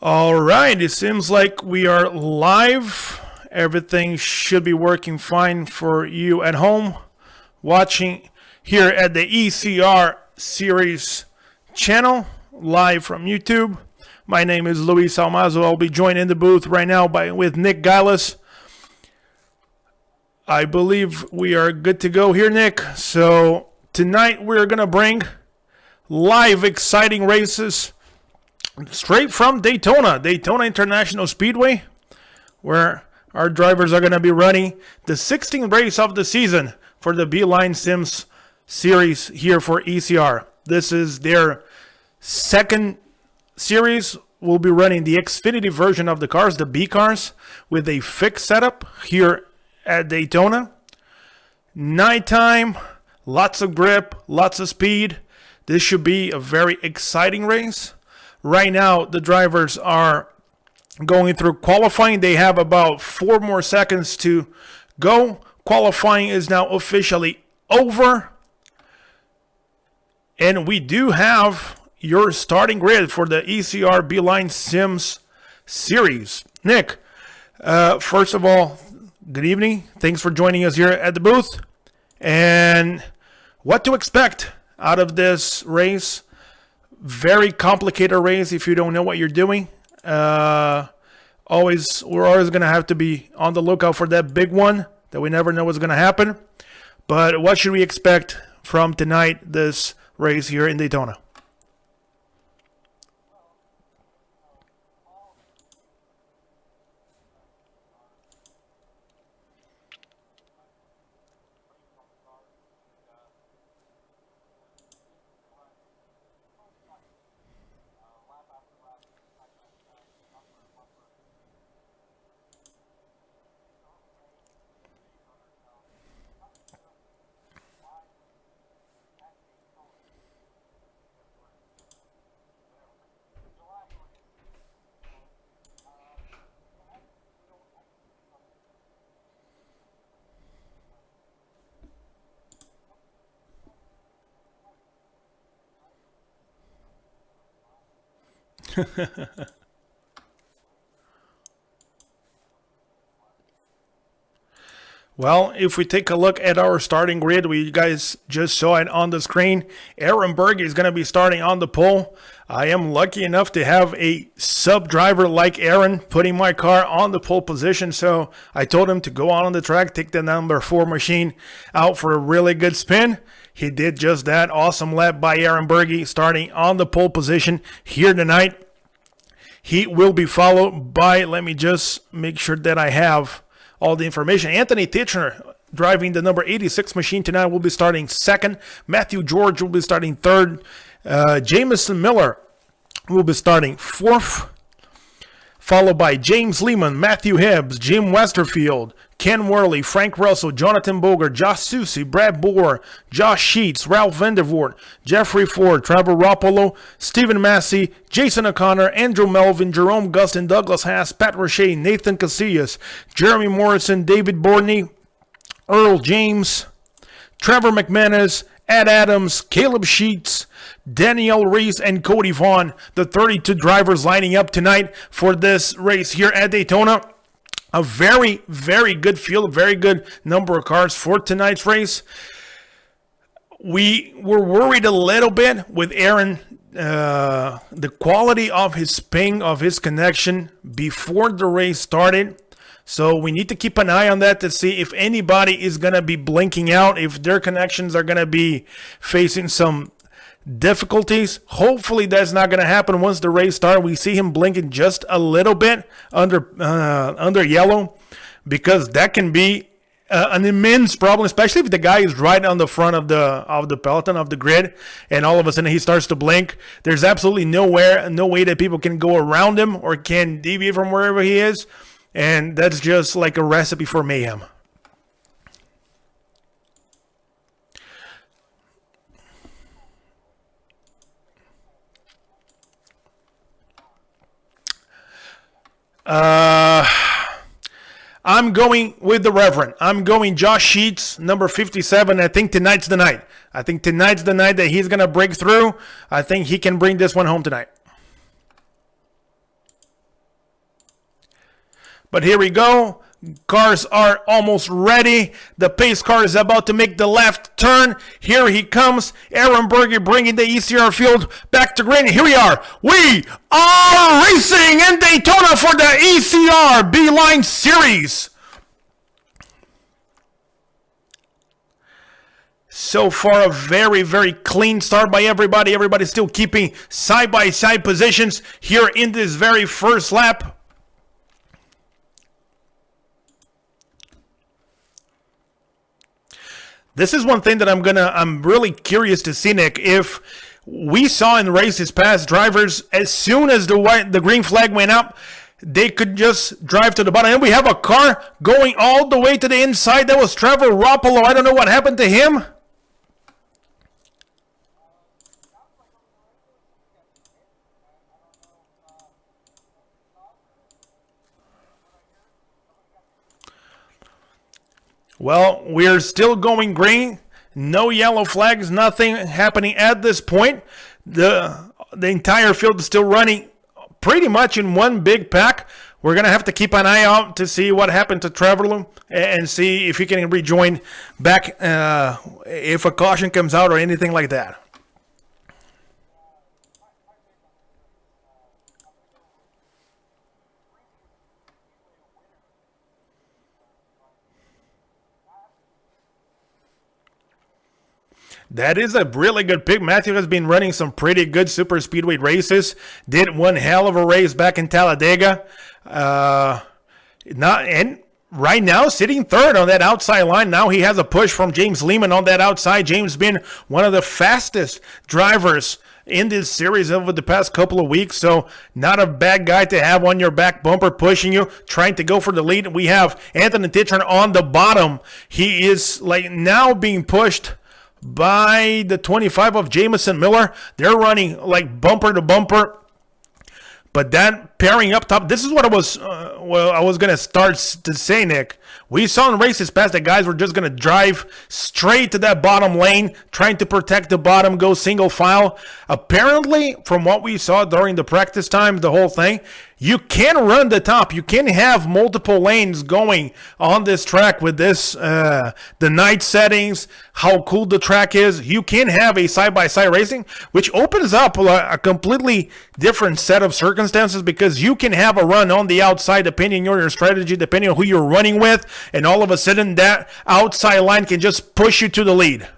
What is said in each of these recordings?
All right, it seems like we are live. Everything should be working fine for you at home watching here at the ECR Series channel, live from YouTube. My name is Luis Almazo. I'll be joined in the booth right now with Nick Gillis. I believe we are good to go here, Nick. So tonight we're going to bring live exciting races straight from Daytona International Speedway, where our drivers are going to be running the 16th race of the season for the Beeline Sims series here for ECR. This is their second series. We'll be running the Xfinity version of the cars, the B cars, with a fixed setup here at Daytona. Nighttime, lots of grip, lots of speed. This should be a very exciting race. Right now, the drivers are going through qualifying. They have about 4 more seconds to go. Qualifying is now officially over. And we do have your starting grid for the ECR Beeline Sims series. Nick, first of all, good evening. Thanks for joining us here at the booth. And what to expect out of this race? Very complicated race if you don't know what you're doing. We're always going to have to be on the lookout for that big one that we never know what's going to happen. But what should we expect from tonight, this race here in Daytona? Well, if we take a look at our starting grid, you guys just saw it on the screen. Aaron Berge is going to be starting on the pole. I am lucky enough to have a sub driver like Aaron putting my car on the pole position. So I told him to go out on the track, take the number 4 machine out for a really good spin. He did just that. Awesome lap by Aaron Berge starting on the pole position here tonight. He will be followed by, let me just make sure that I have all the information. Anthony Titchener driving the number 86 machine tonight will be starting second. Matthew George will be starting third. Jameson Miller will be starting fourth. Followed by James Lehman, Matthew Hibbs, Jim Westerfield, Ken Worley, Frank Russell, Jonathan Boger, Josh Susi, Brad Bohr, Josh Sheets, Ralph Vandervoort, Jeffrey Ford, Trevor Roppolo, Stephen Massey, Jason O'Connor, Andrew Melvin, Jerome Gustin, Douglas Haas, Pat Roche, Nathan Casillas, Jeremy Morrison, David Borney, Earl James, Trevor McManus, Ed Adams, Caleb Sheets, Danielle Reese, and Cody Vaughn, the 32 drivers lining up tonight for this race here at Daytona. A very, very good field, a very good number of cars for tonight's race. We were worried a little bit with Aaron, the quality of his ping, of his connection before the race started. So we need to keep an eye on that to see if anybody is going to be blinking out, if their connections are going to be facing some difficulties. Hopefully that's not going to happen once the race starts. We see him blinking just a little bit under yellow, because that can be an immense problem, especially if the guy is right on the front of the peloton, of the grid, and all of a sudden he starts to blink. There's absolutely no way that people can go around him or can deviate from wherever he is, and that's just like a recipe for mayhem. I'm going with the Reverend. I'm going Josh Sheets, number 57. I think tonight's the night. I think tonight's the night that he's going to break through. I think he can bring this one home tonight. But here we go. Cars are almost ready. The pace car is about to make the left turn. Here he comes. Aaron Berger bringing the ECR field back to green. Here we are. We are racing in Daytona for the ECR Beeline Series. So far, a very, very clean start by everybody. Everybody's still keeping side-by-side positions here in this very first lap. This is one thing that I'm really curious to see, Nick. If we saw in races past, drivers, as soon as the green flag went up, they could just drive to the bottom. And we have a car going all the way to the inside. That was Trevor Roppolo. I don't know what happened to him. Well, we're still going green. No yellow flags, nothing happening at this point. The entire field is still running pretty much in one big pack. We're going to have to keep an eye out to see what happened to Trevor and see if he can rejoin back if a caution comes out or anything like that. That is a really good pick. Matthew has been running some pretty good super speedway races. Did one hell of a race back in Talladega. And right now, sitting third on that outside line. Now he has a push from James Lehman on that outside. James been one of the fastest drivers in this series over the past couple of weeks. So not a bad guy to have on your back bumper pushing you, trying to go for the lead. We have Anthony Titchern on the bottom. He is like now being pushed by the 25 of Jamison Miller. They're running like bumper to bumper. But that pairing up top, this is what I was going to start to say, Nick. We saw in races past that guys were just going to drive straight to that bottom lane, trying to protect the bottom, go single file. Apparently, from what we saw during the practice time, the whole thing, you can run the top. You can have multiple lanes going on this track with this, the night settings, how cool the track is. You can have a side-by-side racing, which opens up a completely different set of circumstances because you can have a run on the outside depending on your strategy, depending on who you're running with, and all of a sudden that outside line can just push you to the lead.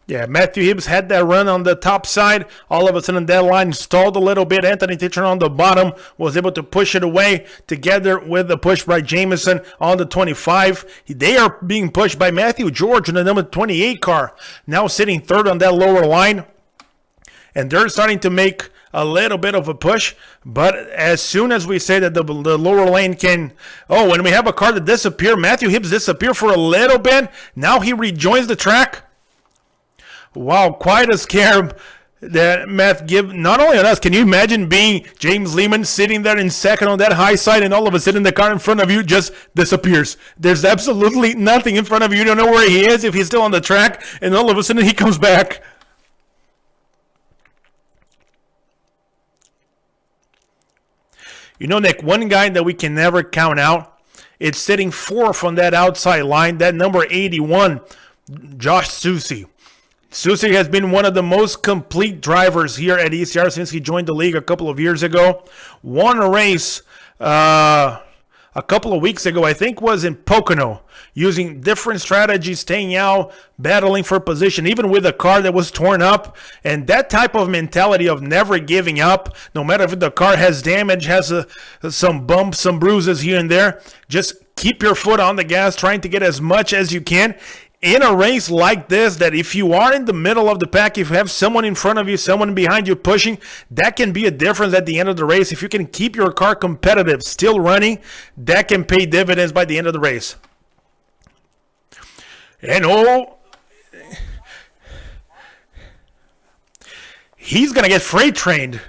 Yeah, Matthew Hibbs had that run on the top side. All of a sudden, that line stalled a little bit. Anthony Titchern on the bottom was able to push it away together with the push by Jamison on the 25. They are being pushed by Matthew George in the number 28 car, now sitting third on that lower line. And they're starting to make a little bit of a push. But as soon as we say that the lower lane can... Oh, when we have a car that disappear, Matthew Hibbs disappear for a little bit. Now he rejoins the track. Wow, quite a scare that Matt give not only on us. Can you imagine being James Lehman sitting there in second on that high side and all of a sudden the car in front of you just disappears? There's absolutely nothing in front of you. You don't know where he is, if he's still on the track, and all of a sudden he comes back. You know, Nick, one guy that we can never count out, it's sitting fourth on that outside line, that number 81, Josh Susie. Susie has been one of the most complete drivers here at ECR since he joined the league a couple of years ago. Won a race a couple of weeks ago, I think was in Pocono, using different strategies, staying out, battling for position, even with a car that was torn up. And that type of mentality of never giving up, no matter if the car has damage, has some bumps, some bruises here and there, just keep your foot on the gas, trying to get as much as you can. In a race like this, that if you are in the middle of the pack, if you have someone in front of you, someone behind you pushing, that can be a difference at the end of the race. If you can keep your car competitive, still running, that can pay dividends by the end of the race. And he's going to get freight trained.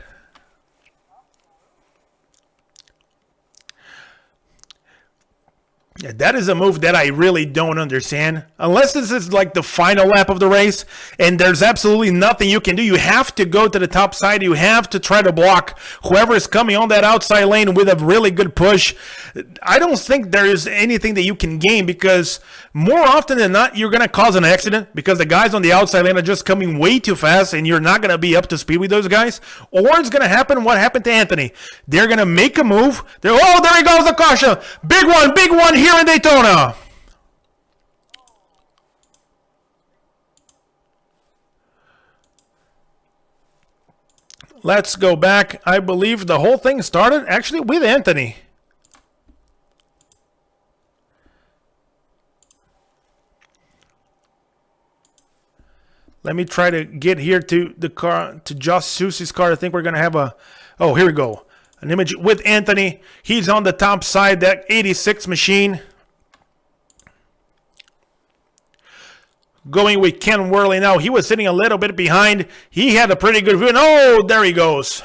Yeah, that is a move that I really don't understand. Unless this is like the final lap of the race and there's absolutely nothing you can do. You have to go to the top side. You have to try to block whoever is coming on that outside lane with a really good push. I don't think there is anything that you can gain, because more often than not, you're going to cause an accident because the guys on the outside lane are just coming way too fast and you're not going to be up to speed with those guys. Or it's going to happen what happened to Anthony. They're going to make a move. There he goes, the caution. Big one here in Daytona. Let's go back. I believe the whole thing started actually with Anthony. Let me try to get here to the car, to Josh Susi's car. I think we're going to have oh, here we go. An image with Anthony. He's on the top side, that 86 machine. Going with Ken Worley now. He was sitting a little bit behind. He had a pretty good view. And oh, there he goes.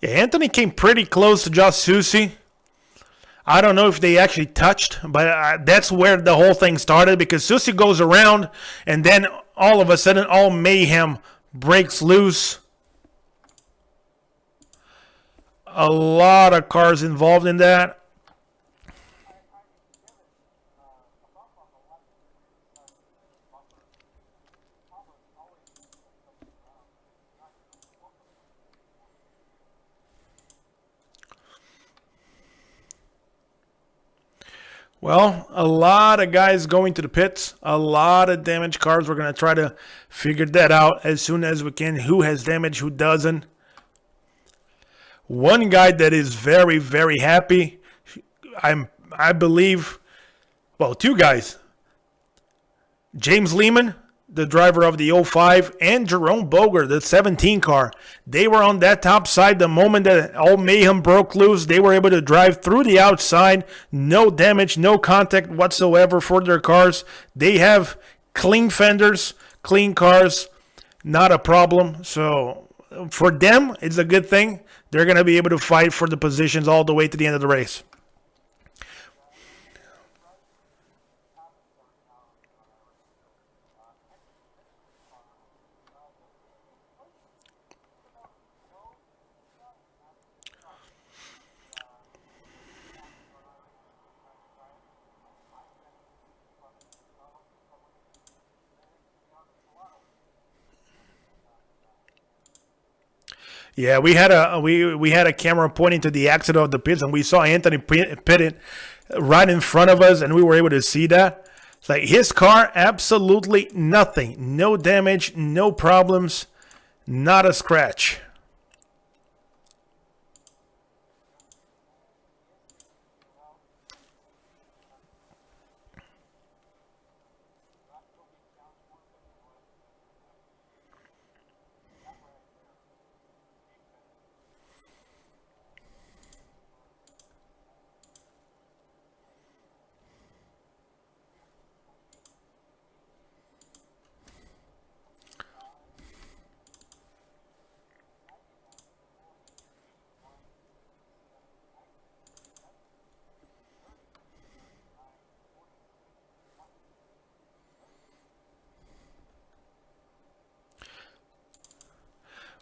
Yeah, Anthony came pretty close to Josh Susi. I don't know if they actually touched, but that's where the whole thing started, because Susi goes around and then all of a sudden all mayhem breaks loose. A lot of cars involved in that. Well, a lot of guys going to the pits, a lot of damaged cars. We're going to try to figure that out as soon as we can. Who has damage, who doesn't. One guy that is very, very happy, I believe, well, two guys. James Lehman, the driver of the 05, and Jerome Boger, the 17 car. They were on that top side the moment that all mayhem broke loose. They were able to drive through the outside. No damage, no contact whatsoever for their cars. They have clean fenders, clean cars, not a problem. So for them, it's a good thing. They're going to be able to fight for the positions all the way to the end of the race. Yeah, we had a camera pointing to the exit of the pits, and we saw Anthony pitted right in front of us, and we were able to see that. It's like his car, absolutely nothing, no damage, no problems, not a scratch.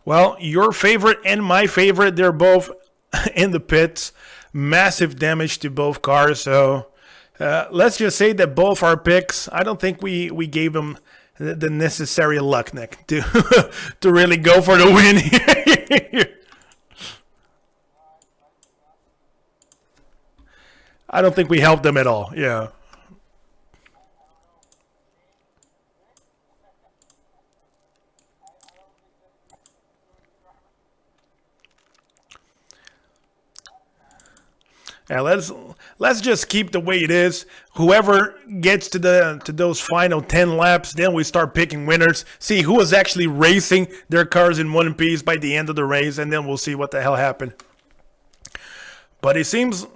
Well, your favorite and my favorite, they're both in the pits. massive damage to both cars. So let's just say that both our picks, I don't think we gave them the necessary luck, Nick, to to really go for the win here. I don't think we helped them at all. Yeah. Yeah, let's just keep the way it is. Whoever gets to those final 10 laps, then we start picking winners. See who is actually racing their cars in one piece by the end of the race, and then we'll see what the hell happened. But it seems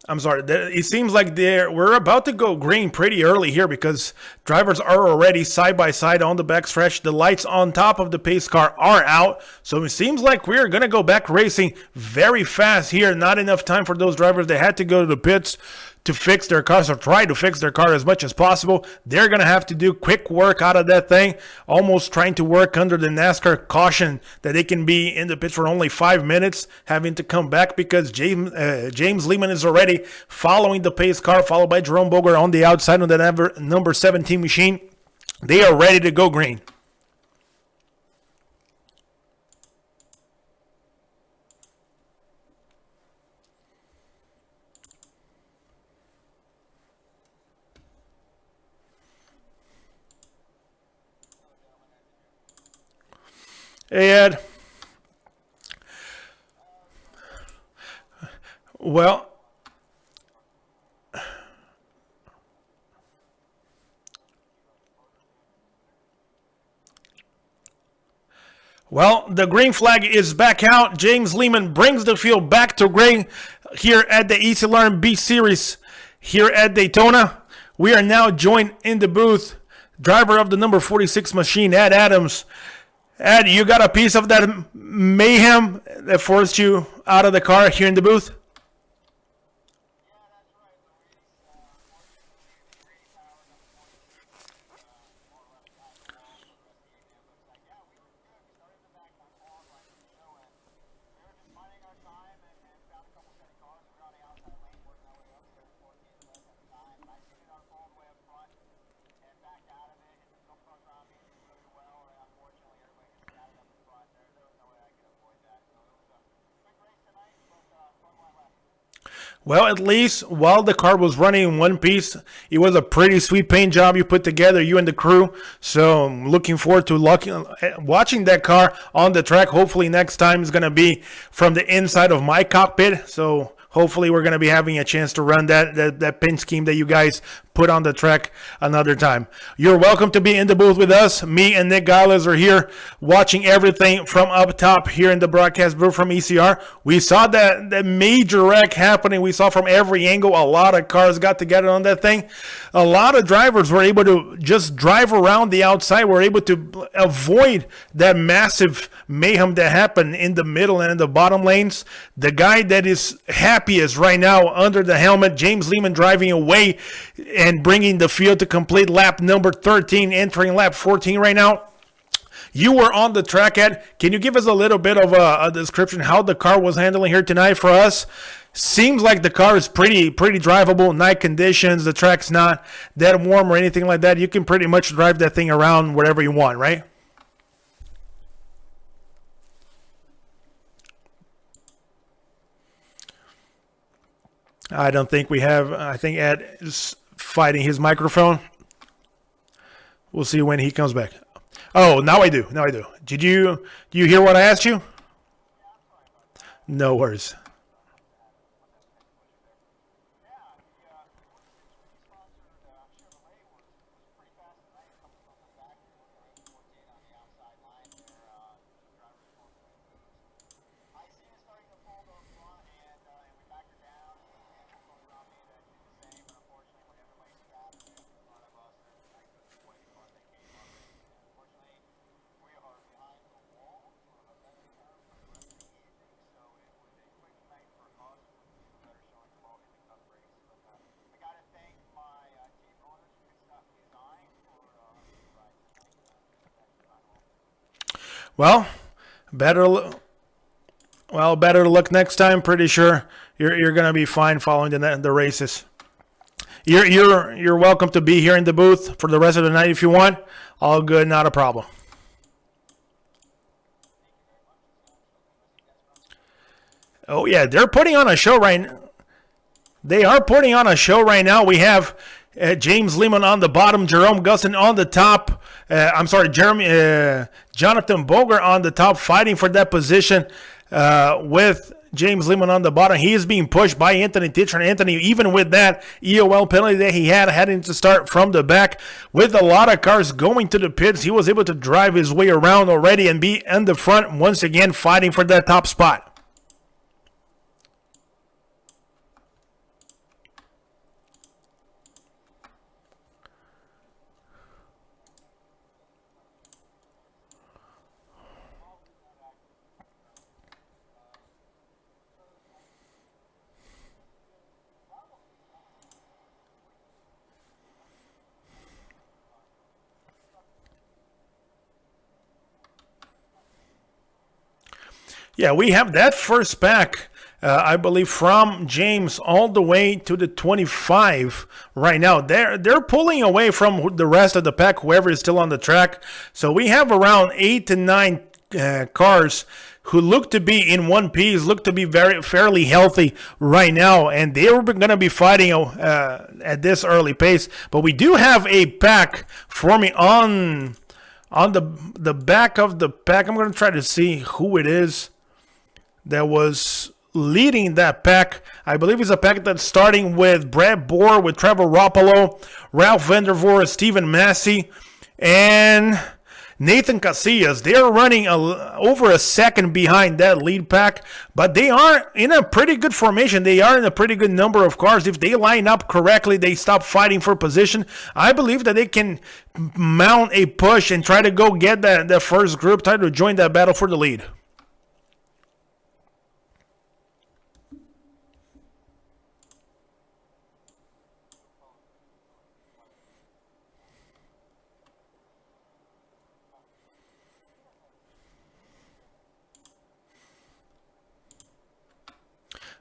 I'm sorry. It seems like we're about to go green pretty early here because drivers are already side by side on the backstretch. The lights on top of the pace car are out. So it seems like we're going to go back racing very fast here. Not enough time for those drivers. They had to go to the pits to fix their cars or try to fix their car as much as possible. They're going to have to do quick work out of that thing, almost trying to work under the NASCAR caution that they can be in the pits for only 5 minutes, having to come back because James Lehman is already following the pace car, followed by Jerome Boger on the outside of the number 17 machine. They are ready to go green. Hey, Ed. Well, the green flag is back out. James Lehman brings the field back to green here at the Easy Learn B Series here at Daytona. We are now joined in the booth. Driver of the number 46 machine, Ed Adams. Ed, you got a piece of that mayhem that forced you out of the car here in the booth? Well, at least while the car was running in one piece, it was a pretty sweet paint job you put together, you and the crew. So I'm looking forward to watching that car on the track. Hopefully next time is going to be from the inside of my cockpit. So hopefully we're going to be having a chance to run that paint scheme that you guys put on the track another time. You're welcome to be in the booth with us. Me and Nick Giles are here watching everything from up top here in the broadcast booth from ECR. We saw that major wreck happening. We saw from every angle. A lot of cars got together on that thing. A lot of drivers were able to just drive around the outside. Were able to avoid that massive mayhem that happened in the middle and in the bottom lanes. The guy that is happiest right now under the helmet, James Lehman, driving away and bringing the field to complete lap number 13, entering lap 14 right now. You were on the track, Ed. Can you give us a little bit of a description how the car was handling here tonight for us? Seems like the car is pretty drivable. Night conditions, the track's not that warm or anything like that. You can pretty much drive that thing around wherever you want, right? I don't think we have. I think Ed is fighting his microphone. We'll see when he comes back. Oh, now I do. Now I do. Do you hear what I asked you? No worries. Well, better. Well, better luck next time. Pretty sure you're gonna be fine following the races. You're welcome to be here in the booth for the rest of the night if you want. All good, not a problem. Oh yeah, they're putting on a show right now. They are putting on a show right now. We have James Lehman on the bottom, Jerome Gustin on the top. I'm sorry, Jonathan Boger on the top, fighting for that position with James Lehman on the bottom. He is being pushed by Anthony Titcher. Anthony, even with that EOL penalty that he had, having to start from the back with a lot of cars going to the pits, he was able to drive his way around already and be in the front once again, fighting for that top spot. Yeah, we have that first pack, I believe, from James all the way to the 25 right now. They're pulling away from the rest of the pack, whoever is still on the track. So we have around 8 to 9 cars who look to be in one piece, look to be very fairly healthy right now, and they're going to be fighting at this early pace. But we do have a pack forming on the back of the pack. I'm going to try to see who it is that was leading that pack. I believe it's a pack that's starting with Brad Bohr, with Trevor Roppolo, Ralph Vandervoort, Stephen Massey, and Nathan Casillas. They're running over a second behind that lead pack, but they are in a pretty good formation. They are in a pretty good number of cars. If they line up correctly, they stop fighting for position. I believe that they can mount a push and try to go get that first group, try to join that battle for the lead.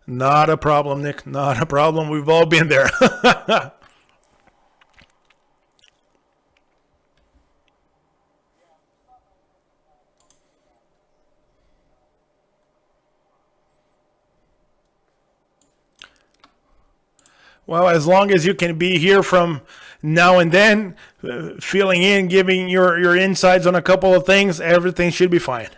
Not a problem, Nick. Not a problem. We've all been there. Well, as long as you can be here from now and then, filling in, giving your insights on a couple of things, everything should be fine.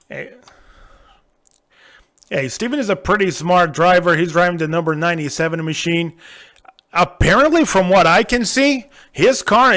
Hey, hey, Steven is a pretty smart driver. He's driving the number 97 machine. Apparently, from what I can see, his car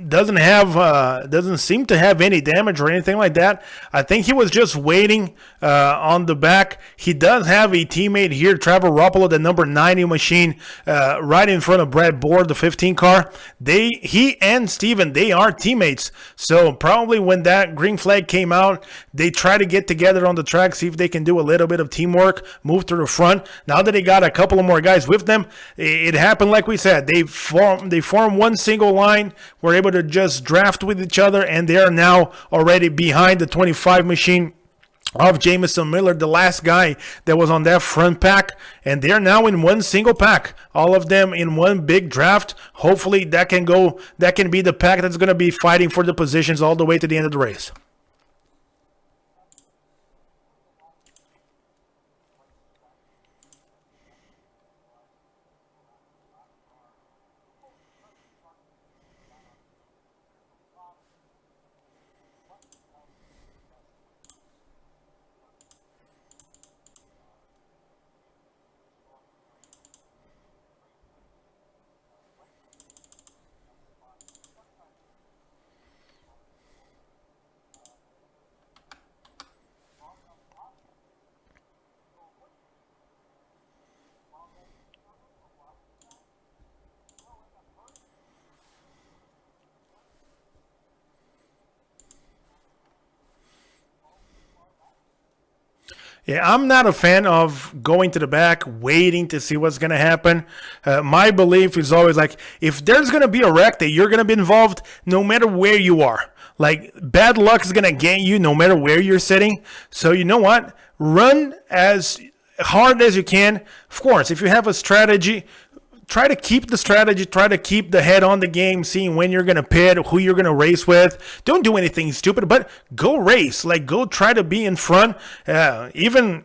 doesn't seem to have any damage or anything like that. I think he was just waiting on the back. He does have a teammate here, Trevor Ruppolo, the number 90 machine, right in front of Brad Bohr, the 15 car. He and Steven, they are teammates. So probably when that green flag came out, they try to get together on the track, see if they can do a little bit of teamwork, move to the front. Now that they got a couple of more guys with them, it happened like we said. They form one single line, were able to just draft with each other, and they are now already behind the 25 machine of Jameson Miller, the last guy that was on that front pack, and they're now in one single pack, all of them in one big draft. Hopefully that can be the pack that's going to be fighting for the positions all the way to the end of the race. Yeah, I'm not a fan of going to the back, waiting to see what's going to happen. My belief is always like, if there's going to be a wreck that you're going to be involved, no matter where you are. Like, bad luck is going to get you no matter where you're sitting. So, you know what? Run as hard as you can. Of course, if you have a strategy, try to keep the strategy, try to keep the head on the game, seeing when you're going to pit, who you're going to race with. Don't do anything stupid, but go race. Like, go try to be in front. Even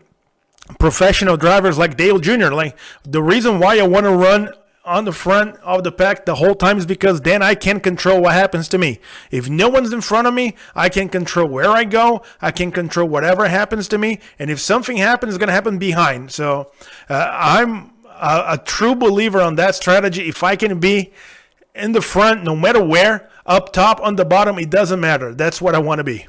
professional drivers like Dale Jr., like, the reason why I want to run on the front of the pack the whole time is because then I can control what happens to me. If no one's in front of me, I can control where I go. I can control whatever happens to me. And if something happens, it's going to happen behind. So I'm a true believer on that strategy. If I can be in the front, no matter where, up top, on the bottom, it doesn't matter. That's what I want to be.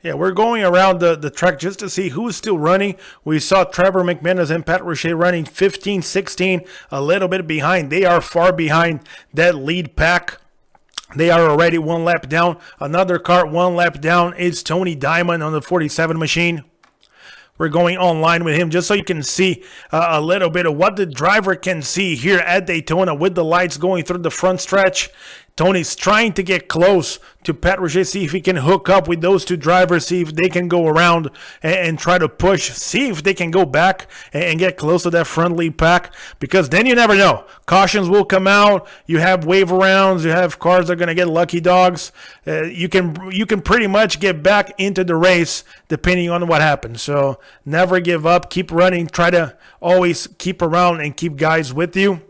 Yeah, we're going around the track just to see who's still running. We saw Trevor McManus and Pat Rocher running 15, 16, a little bit behind. They are far behind that lead pack. They are already one lap down. Another car one lap down is Tony Diamond on the 47 machine. We're going online with him just so you can see a little bit of what the driver can see here at Daytona with the lights going through the front stretch. Tony's trying to get close to Pat Roger, see if he can hook up with those two drivers, see if they can go around and try to push, see if they can go back and get close to that front lead pack, because then you never know. Cautions will come out, you have wave arounds, you have cars that are going to get lucky dogs. You can pretty much get back into the race depending on what happens. So never give up, keep running, try to always keep around and keep guys with you.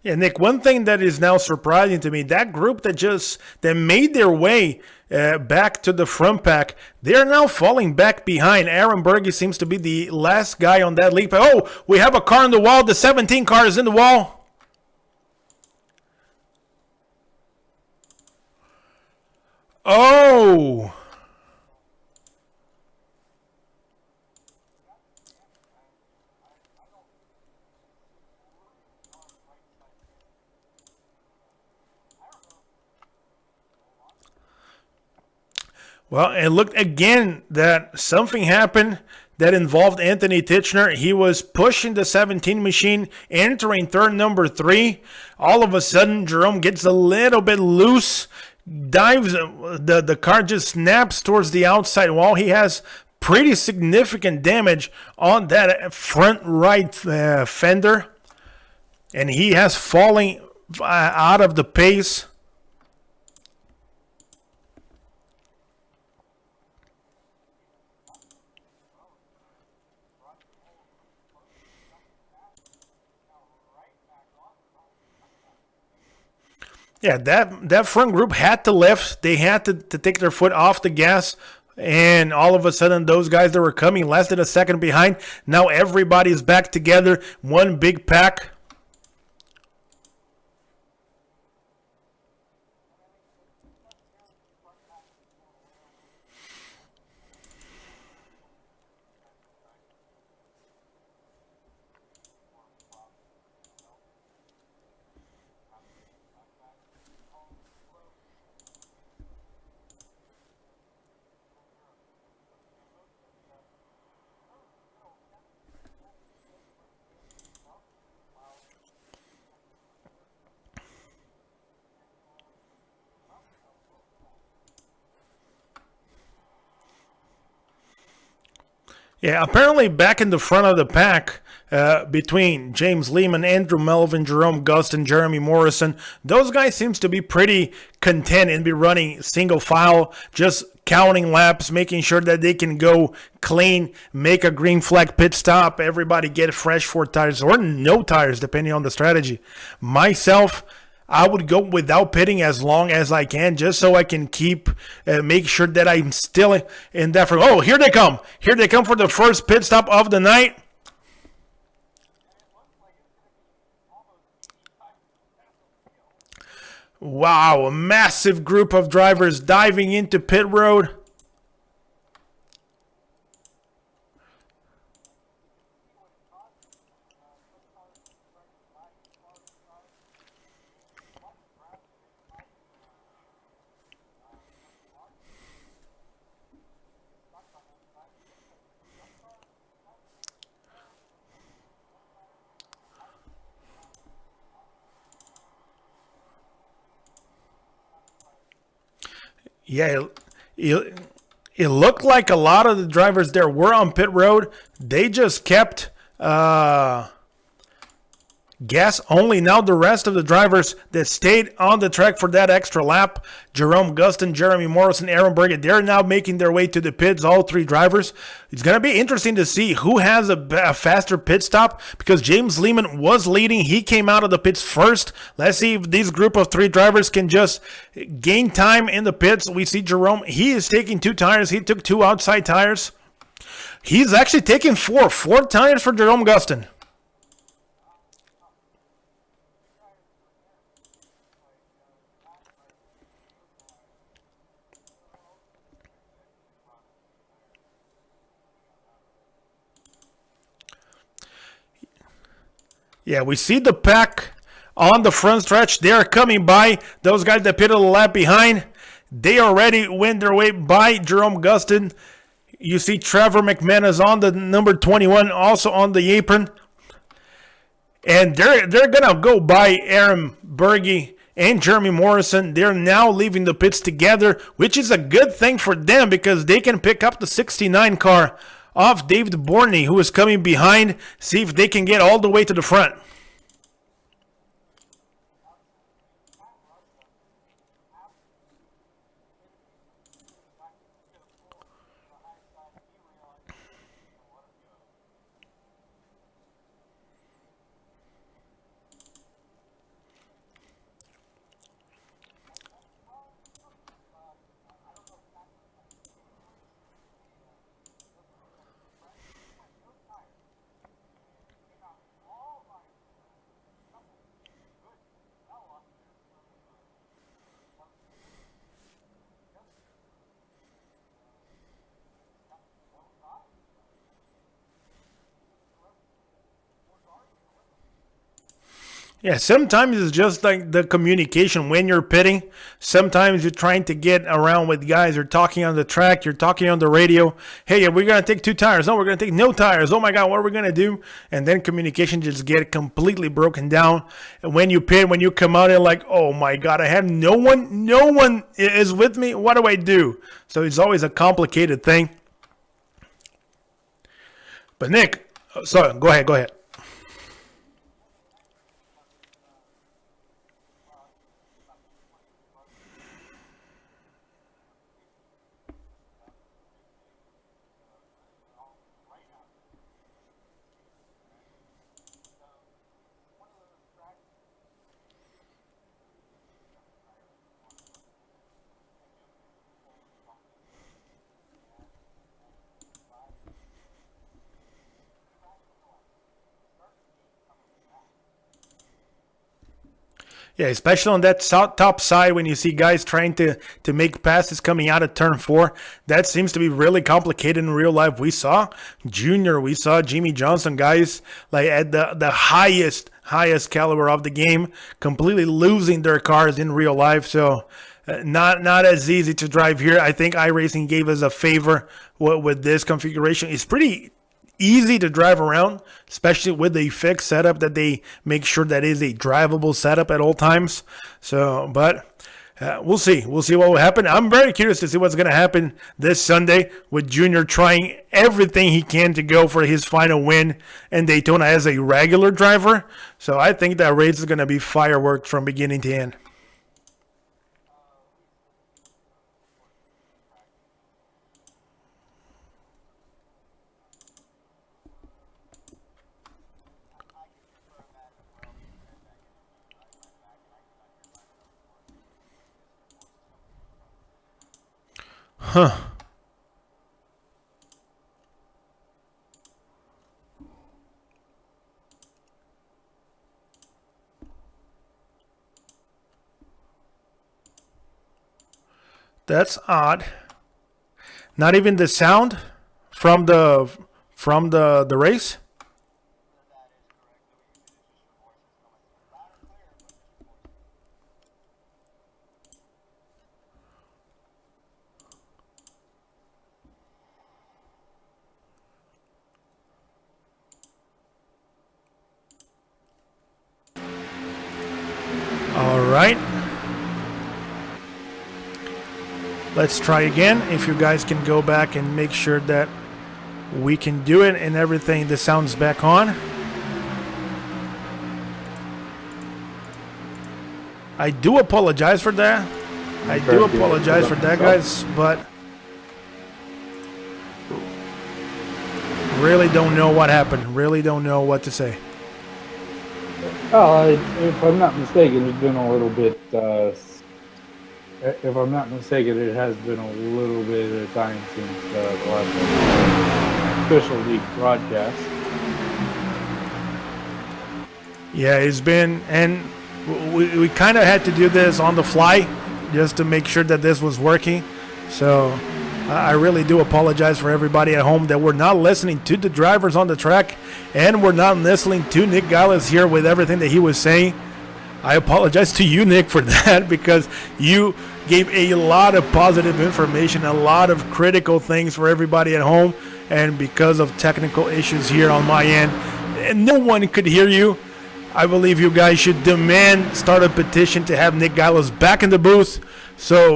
Yeah, Nick, one thing that is now surprising to me, that group that made their way back to the front pack, they're now falling back behind. Aaron Berge seems to be the last guy on that lead. Oh, we have a car in the wall. The 17 car is in the wall. Oh. Well, and look again that something happened that involved Anthony Titchener. He was pushing the 17 machine, entering turn number 3. All of a sudden, Jerome gets a little bit loose, dives, the car just snaps towards the outside wall. He has pretty significant damage on that front right fender, and he has fallen out of the pace. Yeah, that front group had to lift. They had to take their foot off the gas. And all of a sudden, those guys that were coming less than a second behind, now everybody's back together. One big pack. Yeah, apparently back in the front of the pack, between James Lehman, Andrew Melvin, Jerome Gustin, Jeremy Morrison, those guys seems to be pretty content and be running single file, just counting laps, making sure that they can go clean, make a green flag pit stop, everybody get fresh 4 tires or no tires depending on the strategy. Myself, I would go without pitting as long as I can, just so I can keep make sure that I'm still in that. Oh, here they come! Here they come for the first pit stop of the night. Wow, a massive group of drivers diving into pit road. Yeah, it looked like a lot of the drivers there were on pit road. They just kept gas only. Now the rest of the drivers that stayed on the track for that extra lap, Jerome Gustin, Jeremy Morrison, Aaron Berget, they're now making their way to the pits, all 3 drivers. It's going to be interesting to see who has a faster pit stop, because James Lehman was leading. He came out of the pits first. Let's see if these group of 3 drivers can just gain time in the pits. We see Jerome, he is taking 2 tires. He took 2 outside tires. He's actually taking 4 tires for Jerome Gustin. Yeah, we see the pack on the front stretch. They are coming by. Those guys that pitted a lap behind, they already went their way by Jerome Gustin. You see Trevor McManus on the number 21, also on the apron. And they're going to go by Aaron Berge and Jeremy Morrison. They're now leaving the pits together, which is a good thing for them because they can pick up the 69 car off David Borney, who is coming behind, see if they can get all the way to the front. Yeah, sometimes it's just like the communication when you're pitting. Sometimes you're trying to get around with guys. You're talking on the track. You're talking on the radio. Hey, we're going to take 2 tires. No, we're going to take no tires. Oh, my God, what are we going to do? And then communication just get completely broken down. And when you pit, when you come out and like, oh, my God, I have no one is with me. What do I do? So it's always a complicated thing. But, Nick, so go ahead. Yeah, especially on that top side when you see guys trying to make passes coming out of turn 4. That seems to be really complicated in real life. We saw Junior, we saw Jimmy Johnson, guys like at the highest caliber of the game, completely losing their cars in real life. So not as easy to drive here. I think iRacing gave us a favor with this configuration. It's pretty easy to drive around, especially with the fixed setup that they make sure that is a drivable setup at all times. So, but We'll see. We'll see what will happen. I'm very curious to see what's going to happen this Sunday with Junior trying everything he can to go for his final win in Daytona as a regular driver. So I think that race is going to be fireworks from beginning to end. Huh. That's odd. Not even the sound from the race. All right. Let's try again. If you guys can go back and make sure that we can do it and everything, the sound's back on. I do apologize for that. I do apologize for that, guys, but really don't know what happened. Really don't know what to say. Well, if I'm not mistaken, it's been a little bit. If I'm not mistaken, it has been a little bit of time since the last official league broadcast. Yeah, it's been, and we kind of had to do this on the fly just to make sure that this was working. So I really do apologize for everybody at home that we're not listening to the drivers on the track, and we're not listening to Nick Gallis here with everything that he was saying. I apologize to you, Nick, for that, because you gave a lot of positive information, a lot of critical things for everybody at home, and because of technical issues here on my end, and no one could hear you. I believe you guys should start a petition to have Nick Gallis back in the booth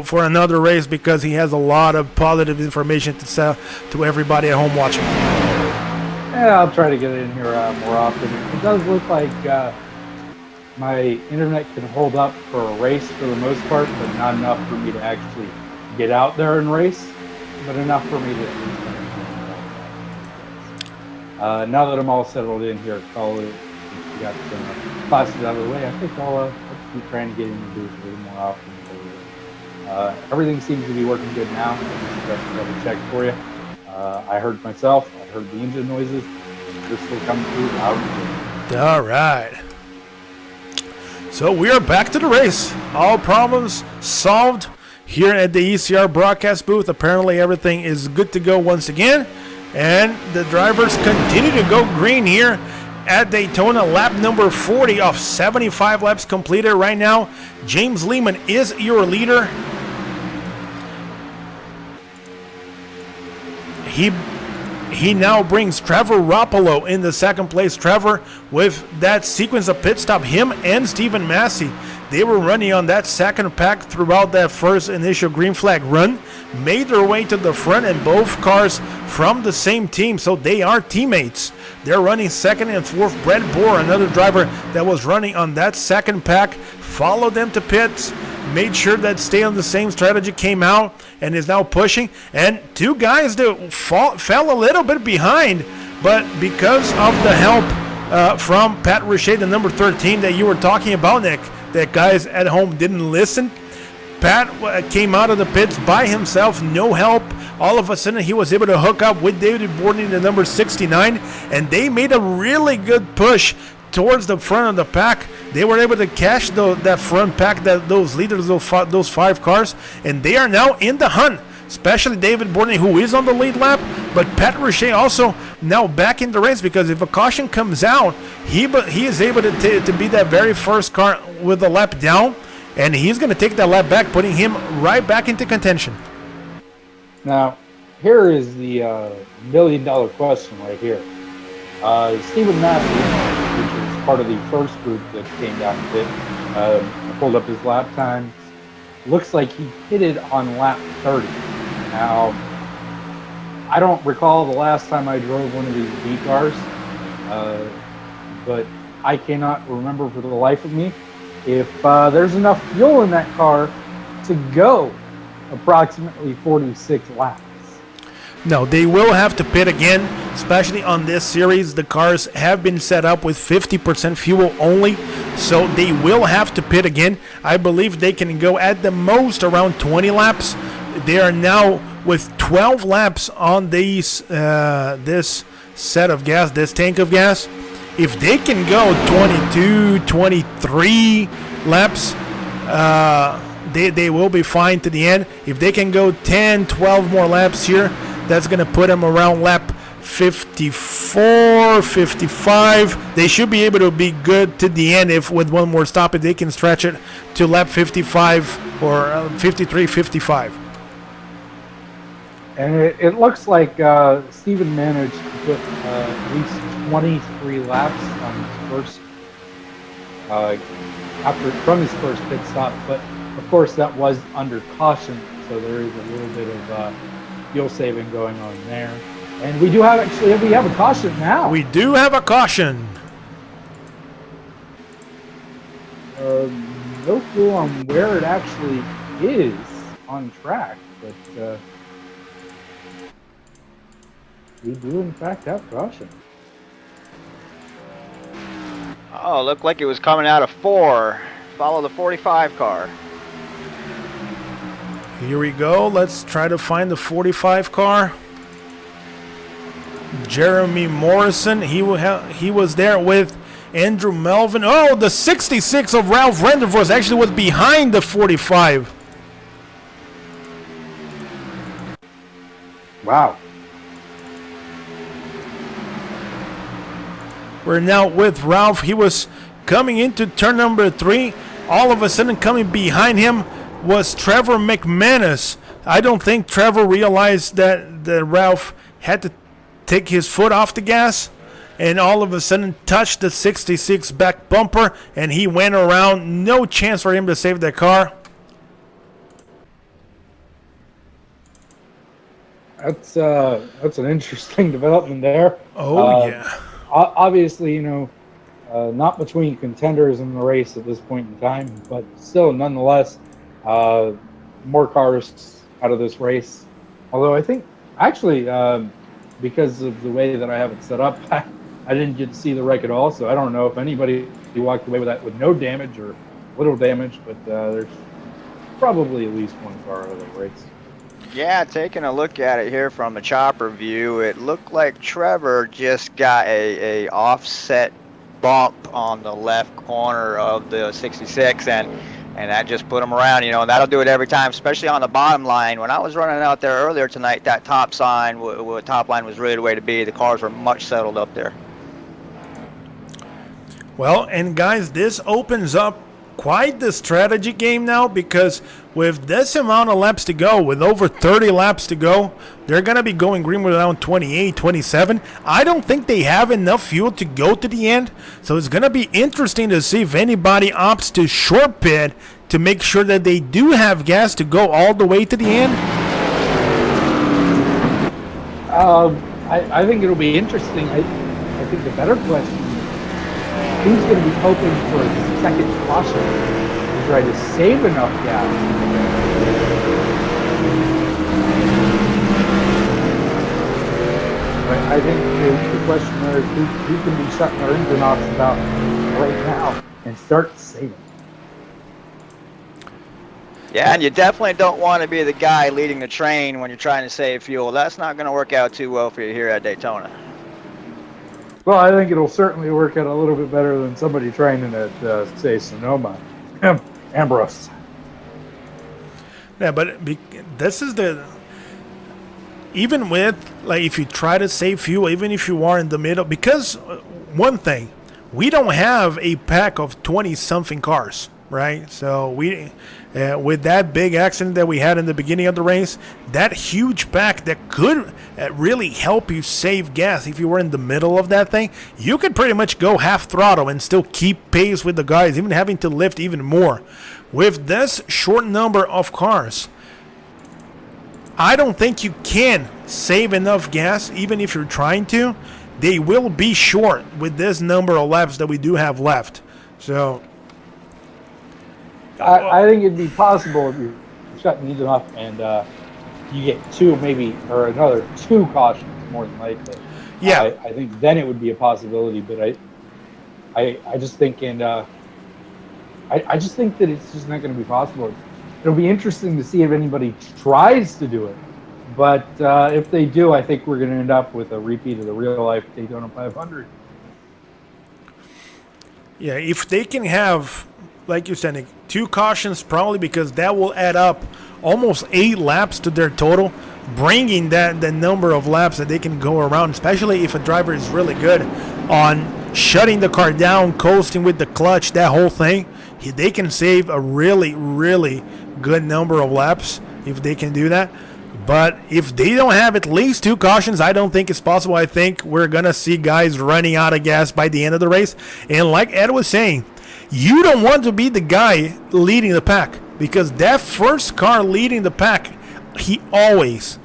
for another race, because he has a lot of positive information to sell to everybody at home watching. Yeah, I'll try to get in here more often. It does look like my internet can hold up for a race for the most part, but not enough for me to actually get out there and race, but enough for me to at least now that I'm all settled in here at college, we got some classes out of the way, I think I'll be trying to get in the booth a little more often. Everything seems to be working good now. I'll just double check for you. I heard myself, I heard the engine noises. They're still coming through loud and clear. All right. So we are back to the race. All problems solved here at the ECR broadcast booth. Apparently everything is good to go once again. And the drivers continue to go green here at Daytona. Lap number 40 of 75 laps completed right now. James Lehman is your leader. He now brings Trevor Roppolo in the second place. Trevor, with that sequence of pit stop, him and Stephen Massey, they were running on that second pack throughout that first initial green flag run, made their way to the front, and both cars from the same team, so they are teammates. They're running second and fourth. Brett Bohr, another driver that was running on that second pack, followed them to pits, made sure that stay on the same strategy, came out and is now pushing. And two guys that fell a little bit behind, but because of the help from Pat Richey, the number 13 that you were talking about, Nick, that guys at home didn't listen. Pat came out of the pits by himself, no help. All of a sudden, he was able to hook up with David Borden, the number 69, and they made a really good push towards the front of the pack. They were able to catch that front pack, those leaders, those five cars, and they are now in the hunt, especially David Borden, who is on the lead lap, but Pat Richey also now back in the race, because if a caution comes out, he is able to be that very first car with the lap down, and he's going to take that lap back, putting him right back into contention. Now, here is the million-dollar question right here. Stephen Massey, which is part of the first group that came down to pit, pulled up his lap times. looks like he hit it on lap 30. Now, I don't recall the last time I drove one of these B cars, but I cannot remember for the life of me if there's enough fuel in that car to go approximately 46 laps. No, they will have to pit again, especially on this series. The cars have been set up with 50% fuel only, so they will have to pit again. I believe they can go at the most around 20 laps. They are now with 12 laps on these this set of gas, this tank of gas. If they can go 22, 23 laps, they will be fine to the end. If they can go 10, 12 more laps here, that's going to put them around lap 54, 55. They should be able to be good to the end if with one more stop, if they can stretch it to lap 55 or 53, 55. And it looks like Steven managed to put at least 23 laps on his first from his first pit stop. But of course, that was under caution, so there is a little bit of fuel saving going on there. And we do have a caution now. We do have a caution. No clue on where it actually is on track, but we do in fact have caution. Oh, looked like it was coming out of 4. Follow the 45 car. Here we go. Let's try to find the 45 car. Jeremy Morrison. He was there with Andrew Melvin. Oh, the 66 of Ralph Rendervoort actually was behind the 45. Wow. We're now with Ralph. He was coming into turn number 3. All of a sudden, coming behind him was Trevor McManus. I don't think Trevor realized that Ralph had to take his foot off the gas and all of a sudden touched the 66 back bumper, and he went around. No chance for him to save the car. That's an interesting development there. Oh, yeah. Obviously, not between contenders in the race at this point in time, but still, nonetheless, more cars out of this race. Although I think, actually, because of the way that I have it set up, I didn't get to see the wreck at all, so I don't know if anybody walked away with that with no damage or little damage, but there's probably at least one car out of the race. Yeah, taking a look at it here from the chopper view, it looked like Trevor just got a offset bump on the left corner of the 66, and that just put him around, and that'll do it every time, especially on the bottom line. When I was running out there earlier tonight, that top line was really the way to be. The cars were much settled up there. Well, and guys, this opens up quite the strategy game now, because with this amount of laps to go, with over 30 laps to go, they're going to be going green with around 28, 27. I don't think they have enough fuel to go to the end, so it's going to be interesting to see if anybody opts to short pit to make sure that they do have gas to go all the way to the end. I think it'll be interesting. I think the better question is who's going to be hoping for a second caution to try to save enough gas. I think the question there is who's going to be shutting their engine off about right now and start saving. Yeah, and you definitely don't want to be the guy leading the train when you're trying to save fuel. That's not going to work out too well for you here at Daytona. Well, I think it'll certainly work out a little bit better than somebody training at, say, Sonoma. Ambrose. Yeah, but this is the... Even with, like, if you try to save fuel, even if you are in the middle, because one thing, we don't have a pack of 20-something cars. right? So with that big accident that we had in the beginning of the race, that huge pack that could really help you save gas if you were in the middle of that thing, you could pretty much go half throttle and still keep pace with the guys, even having to lift even more. With this short number of cars, I don't think you can save enough gas, even if you're trying to. They will be short with this number of laps that we do have left. So I think it'd be possible if you shut the engine off and you get two, maybe, or another two cautions, more than likely. yeah, I think then it would be a possibility. But I just think, and I just think that it's just not going to be possible. It'll be interesting to see if anybody tries to do it. But if they do, I think we're going to end up with a repeat of the real-life Daytona 500. yeah. If they can have, like you said, Nick, two cautions, probably, because that will add up almost 8 laps to their total, bringing the number of laps that they can go around, especially if a driver is really good on shutting the car down, coasting with the clutch, that whole thing. They can save a really, really good number of laps if they can do that. But if they don't have at least 2 cautions, I don't think it's possible. I think we're going to see guys running out of gas by the end of the race. And like Ed was saying, you don't want to be the guy leading the pack, because that first car leading the pack, he always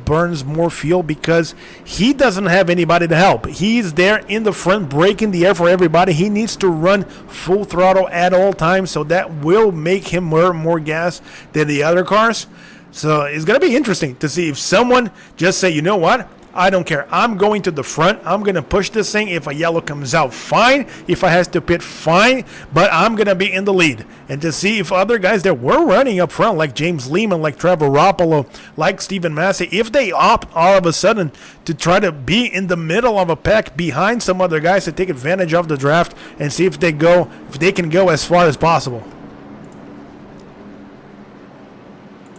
burns more fuel because he doesn't have anybody to help. He's there in the front breaking the air for everybody. He needs to run full throttle at all times, so that will make him burn more gas than the other cars. So it's going to be interesting to see if someone just say, you know what, I don't care. I'm going to the front. I'm going to push this thing. If a yellow comes out, fine. If I has to pit, fine. But I'm going to be in the lead. And to see if other guys that were running up front, like James Lehman, like Trevor Roppolo, like Stephen Massey, if they opt all of a sudden to try to be in the middle of a pack behind some other guys to take advantage of the draft and see if they can go as far as possible.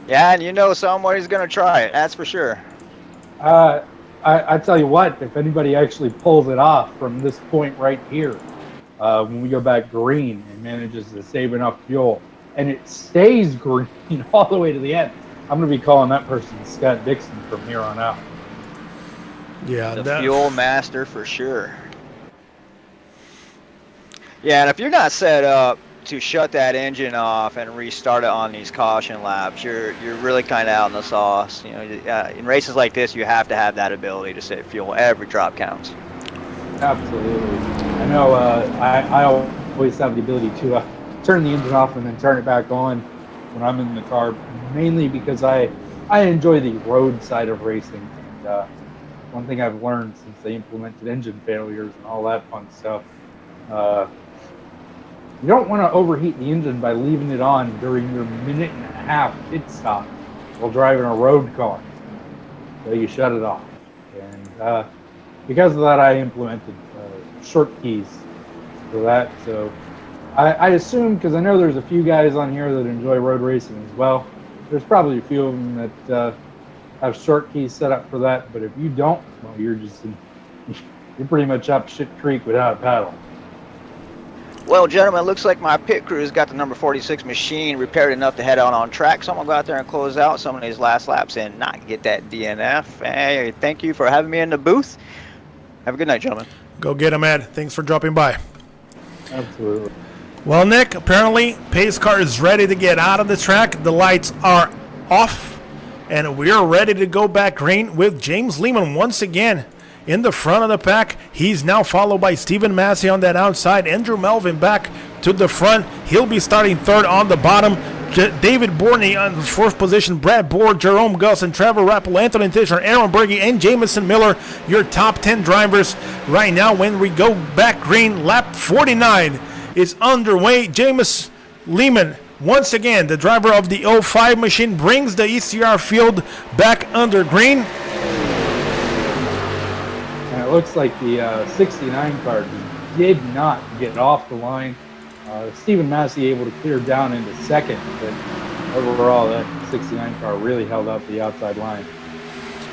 Yeah, and you know somebody's going to try it. That's for sure. I tell you what, if anybody actually pulls it off from this point right here, when we go back green and manages to save enough fuel, and it stays green all the way to the end, I'm going to be calling that person Scott Dixon from here on out. Yeah, the fuel master for sure. Yeah, and if you're not set up to shut that engine off and restart it on these caution laps, you're really kind of out in the sauce. You know, in races like this, you have to have that ability to save fuel. Every drop counts. Absolutely. I know. I always have the ability to turn the engine off and then turn it back on when I'm in the car, mainly because I enjoy the road side of racing. And one thing I've learned since they implemented engine failures and all that fun stuff. You don't want to overheat the engine by leaving it on during your 1.5-minute pit stop while driving a road car. So you shut it off. And because of that, I implemented short keys for that. So I assume, because I know there's a few guys on here that enjoy road racing as well, there's probably a few of them that have short keys set up for that. But if you don't, well, you're pretty much up shit creek without a paddle. Well, gentlemen, looks like my pit crew's got the number 46 machine repaired enough to head out on track. So I'm going to go out there and close out some of these last laps and not get that DNF. Hey, thank you for having me in the booth. Have a good night, gentlemen. Go get him, Ed. Thanks for dropping by. Absolutely. Well, Nick, apparently pace car is ready to get out of the track. The lights are off, and we're ready to go back green with James Lehman once again in the front of the pack. He's now followed by Stephen Massey on that outside. Andrew Melvin back to the front. He'll be starting third on the bottom. David Borney on the fourth position. Brad Board, Jerome Gusson, Trevor Rappel, Anthony Tischer, Aaron Berge, and Jamison Miller, your top 10 drivers right now when we go back green. Lap 49 is underway. James Lehman, once again, the driver of the 05 machine, brings the ECR field back under green. It looks like the 69 car did not get off the line. Stephen Massey able to clear down into second, but overall that 69 car really held up the outside line.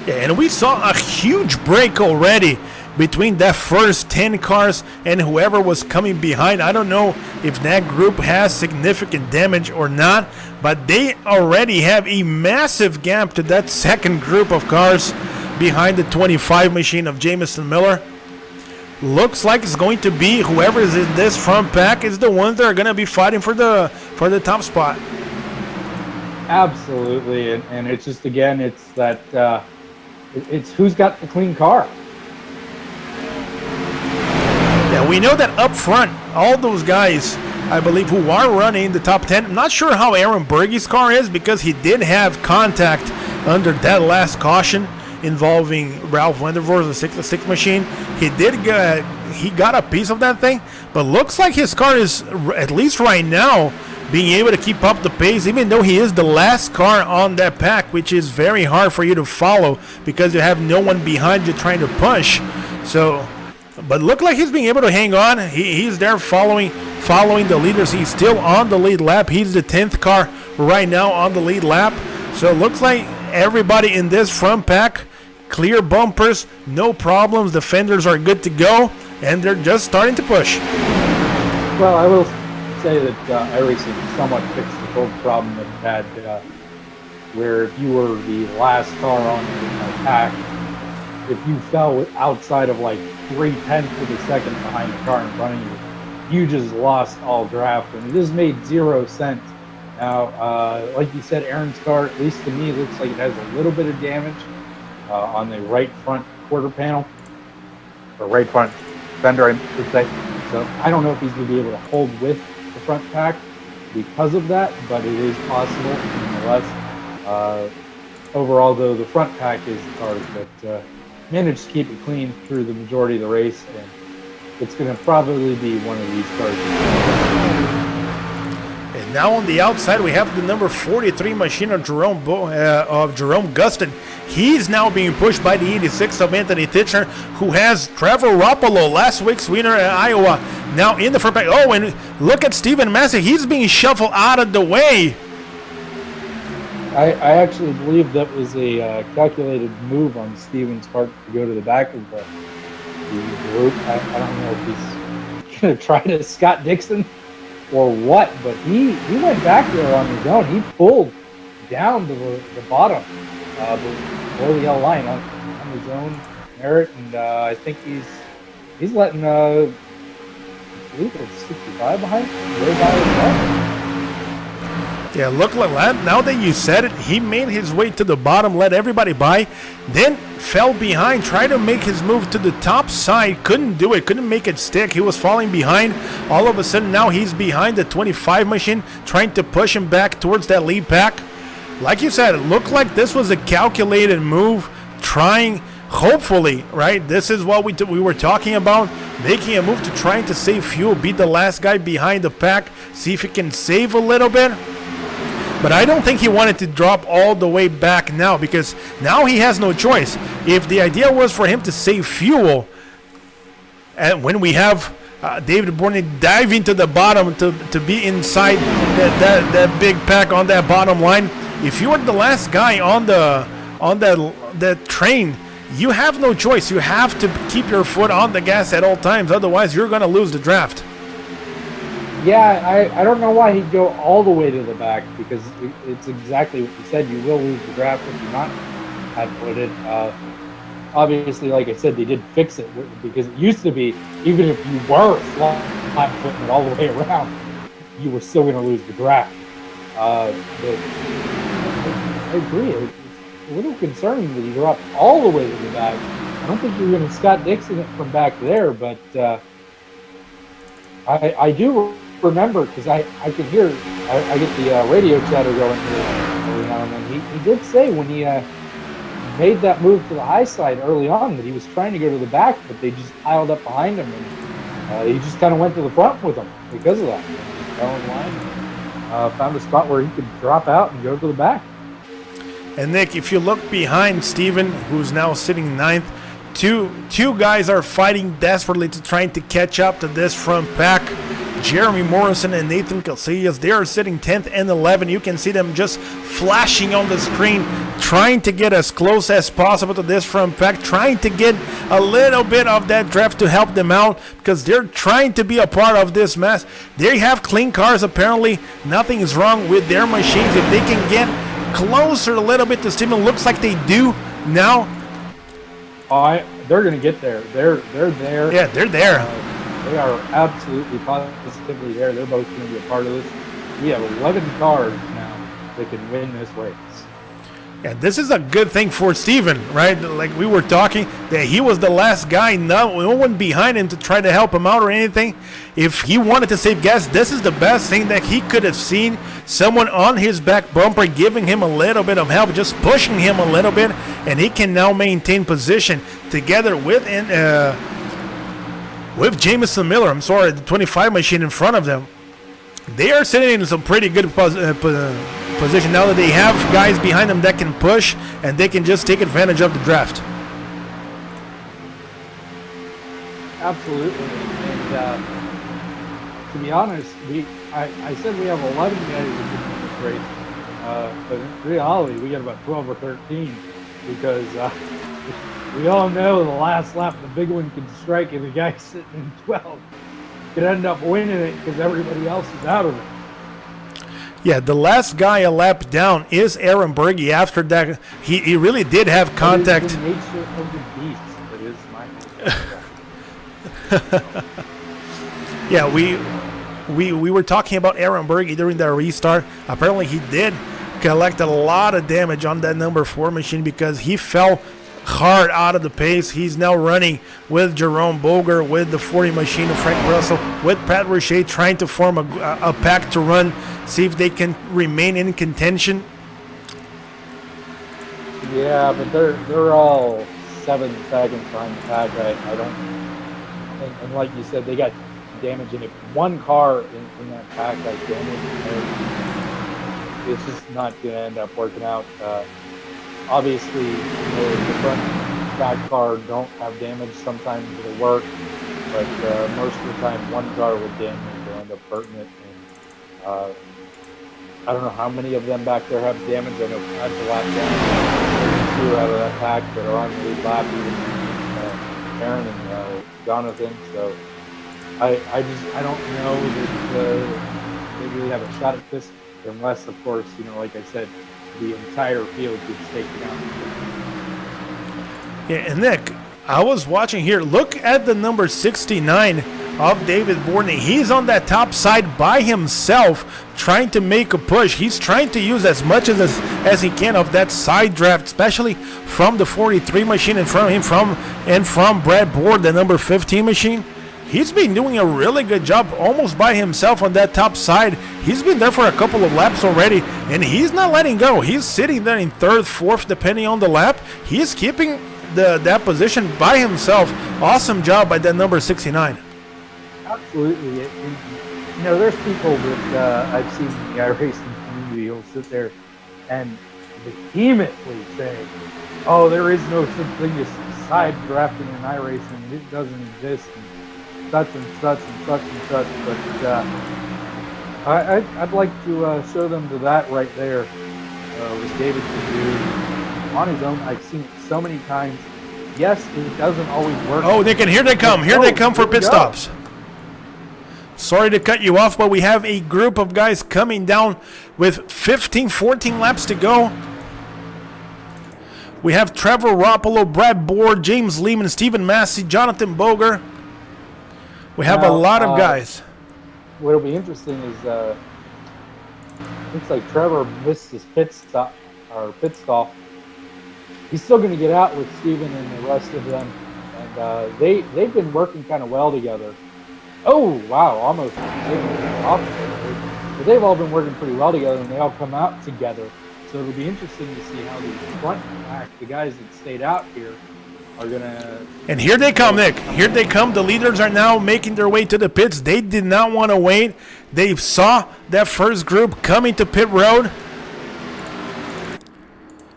Yeah, and we saw a huge break already between that first 10 cars and whoever was coming behind. I don't know if that group has significant damage or not, but they already have a massive gap to that second group of cars behind the 25 machine of Jamison Miller. Looks like it's going to be whoever is in this front pack is the ones that are going to be fighting for the top spot. Absolutely, and it's just, again, it's that it's who's got the clean car. Yeah, we know that up front, all those guys, I believe, who are running the top 10. I'm not sure how Aaron Berge's car is because he did have contact under that last caution involving Ralph Wendervoor's the 66 machine. He got a piece of that thing, but looks like his car is, at least right now, being able to keep up the pace, even though he is the last car on that pack, which is very hard for you to follow because you have no one behind you trying to push. So, but look like he's being able to hang on. He's there following the leaders. He's still on the lead lap. He's the 10th car right now on the lead lap. So it looks like everybody in this front pack, clear bumpers, no problems. The fenders are good to go, and they're just starting to push. Well, I will say that iRacing somewhat fixed the old problem that it had, where if you were the last car on the pack, if you fell outside of like 3/10 of a second behind the car in front of you, you just lost all draft, and it just made 0 sense. Now, like you said, Aaron's car, at least to me, looks like it has a little bit of damage on the right front quarter panel, or right front fender, I should say. So I don't know if he's going to be able to hold with the front pack because of that, but it is possible nonetheless. Overall, though, the front pack is the car that managed to keep it clean through the majority of the race, and it's going to probably be one of these cars. And now on the outside, we have the number 43 machine of Jerome Gustin. He's now being pushed by the 86 of Anthony Titchener, who has Trevor Ruppolo, last week's winner at Iowa, now in the front pack. Oh, and look at Stephen Massey. He's being shuffled out of the way. I actually believe that was a calculated move on Steven's part to go to the back of the group. I don't know if he's going to try to Scott Dixon or what, but he went back there on his own. He pulled down to the bottom below the yellow line on his own merit, and I think he's letting I believe it's 65 behind him, way by himself. Yeah, look like that. Now that you said it, he made his way to the bottom, let everybody by, then fell behind, tried to make his move to the top side, couldn't do it, couldn't make it stick. He was falling behind. All of a sudden, now he's behind the 25 machine, trying to push him back towards that lead pack. Like you said, it looked like this was a calculated move, trying, hopefully, right? This is what we were talking about, making a move to trying to save fuel, beat the last guy behind the pack, see if he can save a little bit. But I don't think he wanted to drop all the way back now, because now he has no choice. If the idea was for him to save fuel, and when we have David Borney diving to the bottom to be inside that big pack on that bottom line, if you are the last guy on that train, you have no choice. You have to keep your foot on the gas at all times, otherwise you're going to lose the draft. Yeah, I don't know why he'd go all the way to the back, because it's exactly what you said. You will lose the draft if you're not flat-footed. Obviously, like I said, they did fix it, because it used to be, even if you were flat-footing it all the way around, you were still going to lose the draft. But I agree. It's a little concerning that he dropped all the way to the back. I don't think you're going to Scott Dixon it from back there, but I do remember, because I could hear, I get the radio chatter going here early on, and he did say when he made that move to the high side early on that he was trying to go to the back, but they just piled up behind him, and he just kind of went to the front with them because of that. He fell in line, found a spot where he could drop out and go to the back. And Nick, if you look behind Steven, who's now sitting ninth, two guys are fighting desperately to trying to catch up to this front pack. Jeremy Morrison and Nathan Casillas. They are sitting 10th and 11th. You can see them just flashing on the screen, trying to get as close as possible to this front pack, trying to get a little bit of that draft to help them out because they're trying to be a part of this mess. They have clean cars apparently. Nothing is wrong with their machines. If they can get closer a little bit to Steven, looks like they do now. They're going to get there. They're there. Yeah, they're there. They are absolutely positively there. They're both going to be a part of this. We have 11 cars now that can win this race. Yeah, this is a good thing for Steven, right? Like we were talking, that he was the last guy, no one behind him to try to help him out or anything. If he wanted to save gas, this is the best thing that he could have seen. Someone on his back bumper giving him a little bit of help, just pushing him a little bit, and he can now maintain position together with Jameson Miller. I'm sorry, the 25 machine in front of them. They are sitting in some pretty good position now that they have guys behind them that can push and they can just take advantage of the draft. Absolutely. And to be honest, I said we have 11 guys that can win this race, but in reality we got about 12 or 13 because we all know the last lap the big one can strike and the guy sitting in 12 could end up winning it because everybody else is out of it. Yeah, the last guy a lap down is Aaron Berge. After that, he really did have contact. It is the nature of the beast. It is my Yeah, we were talking about Aaron Berge during the restart. Apparently, he did collect a lot of damage on that number 4 machine because he fell hard out of the pace. He's now running with Jerome Boger, with the 40 machine of Frank Russell, with Pat Rocher trying to form a pack to run, see if they can remain in contention. Yeah, but they're all 7 seconds behind the pack. I don't, and like you said, they got damage, and if one car in that pack got damaged, it's just not going to end up working out. Obviously, the front back car don't have damage. Sometimes it'll work, but most of the time, one car with damage will end up hurting it. And, I don't know how many of them back there have damage. I know Pat's a lap down. 2 out of that pack that are on the lead lap, even Aaron and Jonathan. So I don't know that they really have a shot at this, unless, of course, like I said, the entire field gets taken out. Yeah, and Nick, I was watching here. Look at the number 69 of David Borney. He's on that top side by himself, trying to make a push. He's trying to use as much as he can of that side draft, especially from the 43 machine in front of him, from Brad Board, the number 15 machine. He's been doing a really good job almost by himself on that top side. He's been there for a couple of laps already, and he's not letting go. He's sitting there in 3rd, 4th, depending on the lap. He's keeping that position by himself. Awesome job by that number 69. Absolutely. There's people that I've seen in the iRacing community who'll sit there and vehemently say, oh, there is no such thing as side drafting in iRacing. It doesn't exist. Such and such and such and such, but I'd like to show them to that right there. What David can do on his own. I've seen it so many times. Yes, it doesn't always work. Oh, here they come. Here they come for pit stops. Sorry to cut you off, but we have a group of guys coming down with 15, 14 laps to go. We have Trevor Roppolo, Brad Board, James Lehman, Stephen Massey, Jonathan Boger. We have a lot of guys. What'll be interesting is looks like Trevor missed his pit stop. He's still going to get out with Steven and the rest of them, and they've been working kind of well together. Oh wow, almost off. But they've all been working pretty well together, and they all come out together. So it'll be interesting to see how the front pack, the guys that stayed out here, are gonna. And here they come, Nick. Here they come. The leaders are now making their way to the pits. They did not want to wait. They saw that first group coming to pit road.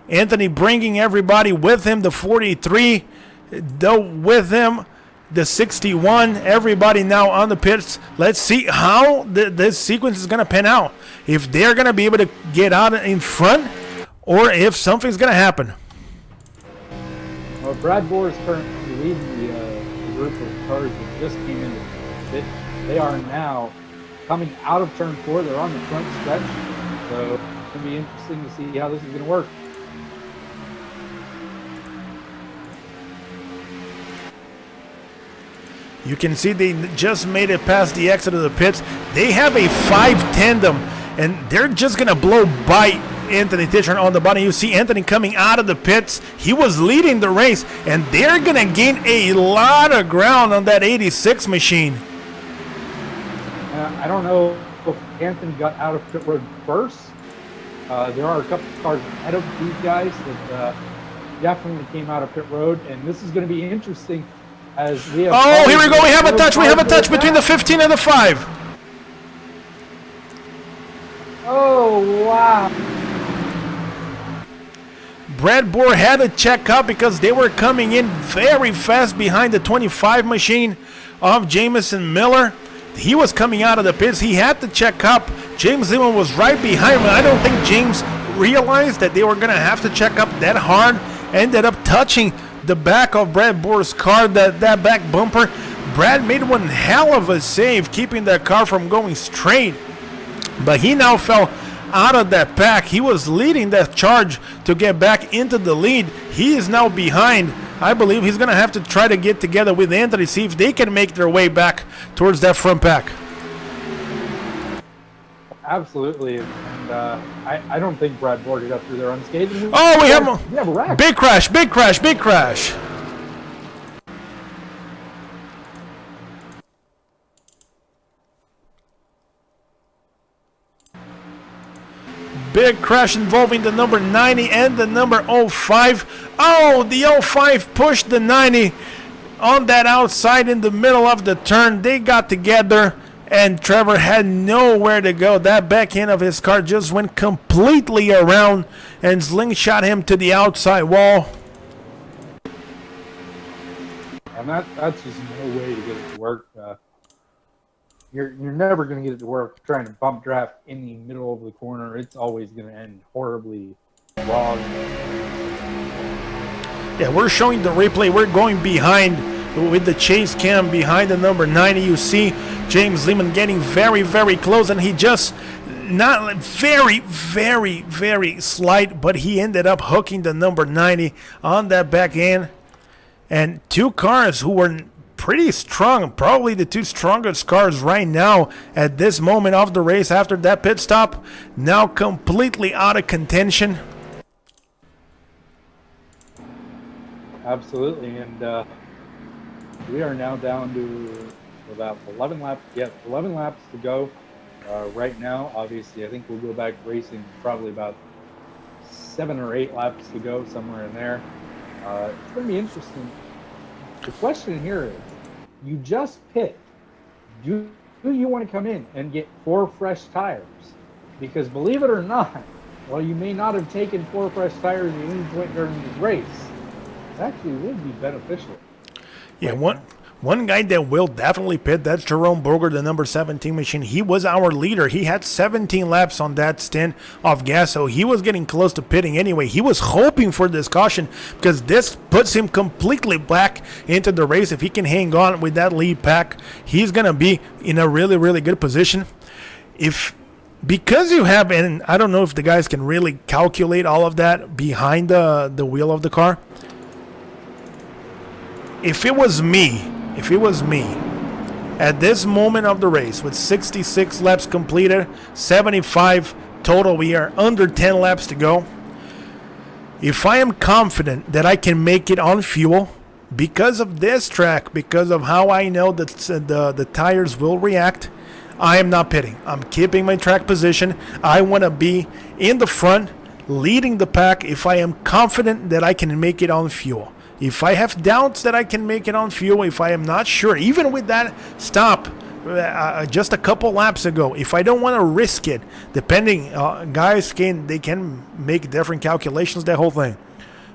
Anthony bringing everybody with him. The 43, though, with him. the 61. Everybody now on the pits. Let's see how this sequence is going to pan out. If they're going to be able to get out in front, or if something's going to happen. Well, Brad Bohr is currently leading the group of cars that just came into the pit. They are now coming out of turn 4. They're on the front stretch. So it's going to be interesting to see how this is going to work. You can see they just made it past the exit of the pits. They have a 5 tandem, and they're just going to blow by Anthony Tichern on the bottom. You see Anthony coming out of the pits. He was leading the race, and they're going to gain a lot of ground on that 86 machine. I don't know if Anthony got out of pit road first. There are a couple of cars ahead of these guys that definitely came out of pit road, and this is going to be interesting. As we have here we go. We have a touch. We have a touch between the 15 and the 5. Oh, wow. Brad Bohr had to check up because they were coming in very fast behind the 25 machine of Jamison Miller. He was coming out of the pits. He had to check up. James Lehman was right behind him. I don't think James realized that they were going to have to check up that hard. Ended up touching the back of Brad Bohr's car, that back bumper. Brad made one hell of a save, keeping that car from going straight. But he now fell out of that pack. He was leading that charge to get back into the lead. He is now behind. I believe he's going to have to try to get together with Anthony, see if they can make their way back towards that front pack. Absolutely. And I don't think Brad Bohr got through there unscathed. Oh, we have a wreck. Big crash, big crash, big crash. Big crash involving the number 90 and the number 05. Oh, the 05 pushed the 90 on that outside in the middle of the turn. They got together, and Trevor had nowhere to go. That back end of his car just went completely around and slingshot him to the outside wall. And that's just no way to get it to work. You're never going to get it to work trying to bump draft in the middle of the corner. It's always going to end horribly wrong. Yeah, we're showing the replay. We're going behind with the chase cam behind the number 90. You see James Lehman getting very, very close, and he just not very, very, very slight, but he ended up hooking the number 90 on that back end. And two cars who were pretty strong, probably the two strongest cars right now at this moment of the race after that pit stop, now completely out of contention. Absolutely, and we are now down to about 11 laps. Yeah, 11 laps to go right now. Obviously, I think we'll go back racing probably about 7 or 8 laps to go, somewhere in there. It's going to be interesting. The question here is, you just pit. Do you want to come in and get 4 fresh tires? Because believe it or not, while you may not have taken 4 fresh tires at any point during the race, it actually would be beneficial. Yeah, one guy that will definitely pit, that's Jerome Boger, the number 17 machine. He was our leader. He had 17 laps on that stint of gas, so he was getting close to pitting anyway. He was hoping for this caution because this puts him completely back into the race. If he can hang on with that lead pack, he's going to be in a really, really good position. Because you have, and I don't know if the guys can really calculate all of that behind the wheel of the car. If it was me, at this moment of the race, with 66 laps completed, 75 total, we are under 10 laps to go. If I am confident that I can make it on fuel, because of this track, because of how I know that the tires will react, I am not pitting. I'm keeping my track position. I want to be in the front, leading the pack if I am confident that I can make it on fuel. If I have doubts that I can make it on fuel, if I am not sure, even with that stop just a couple laps ago, if I don't want to risk it, depending, guys can make different calculations, that whole thing.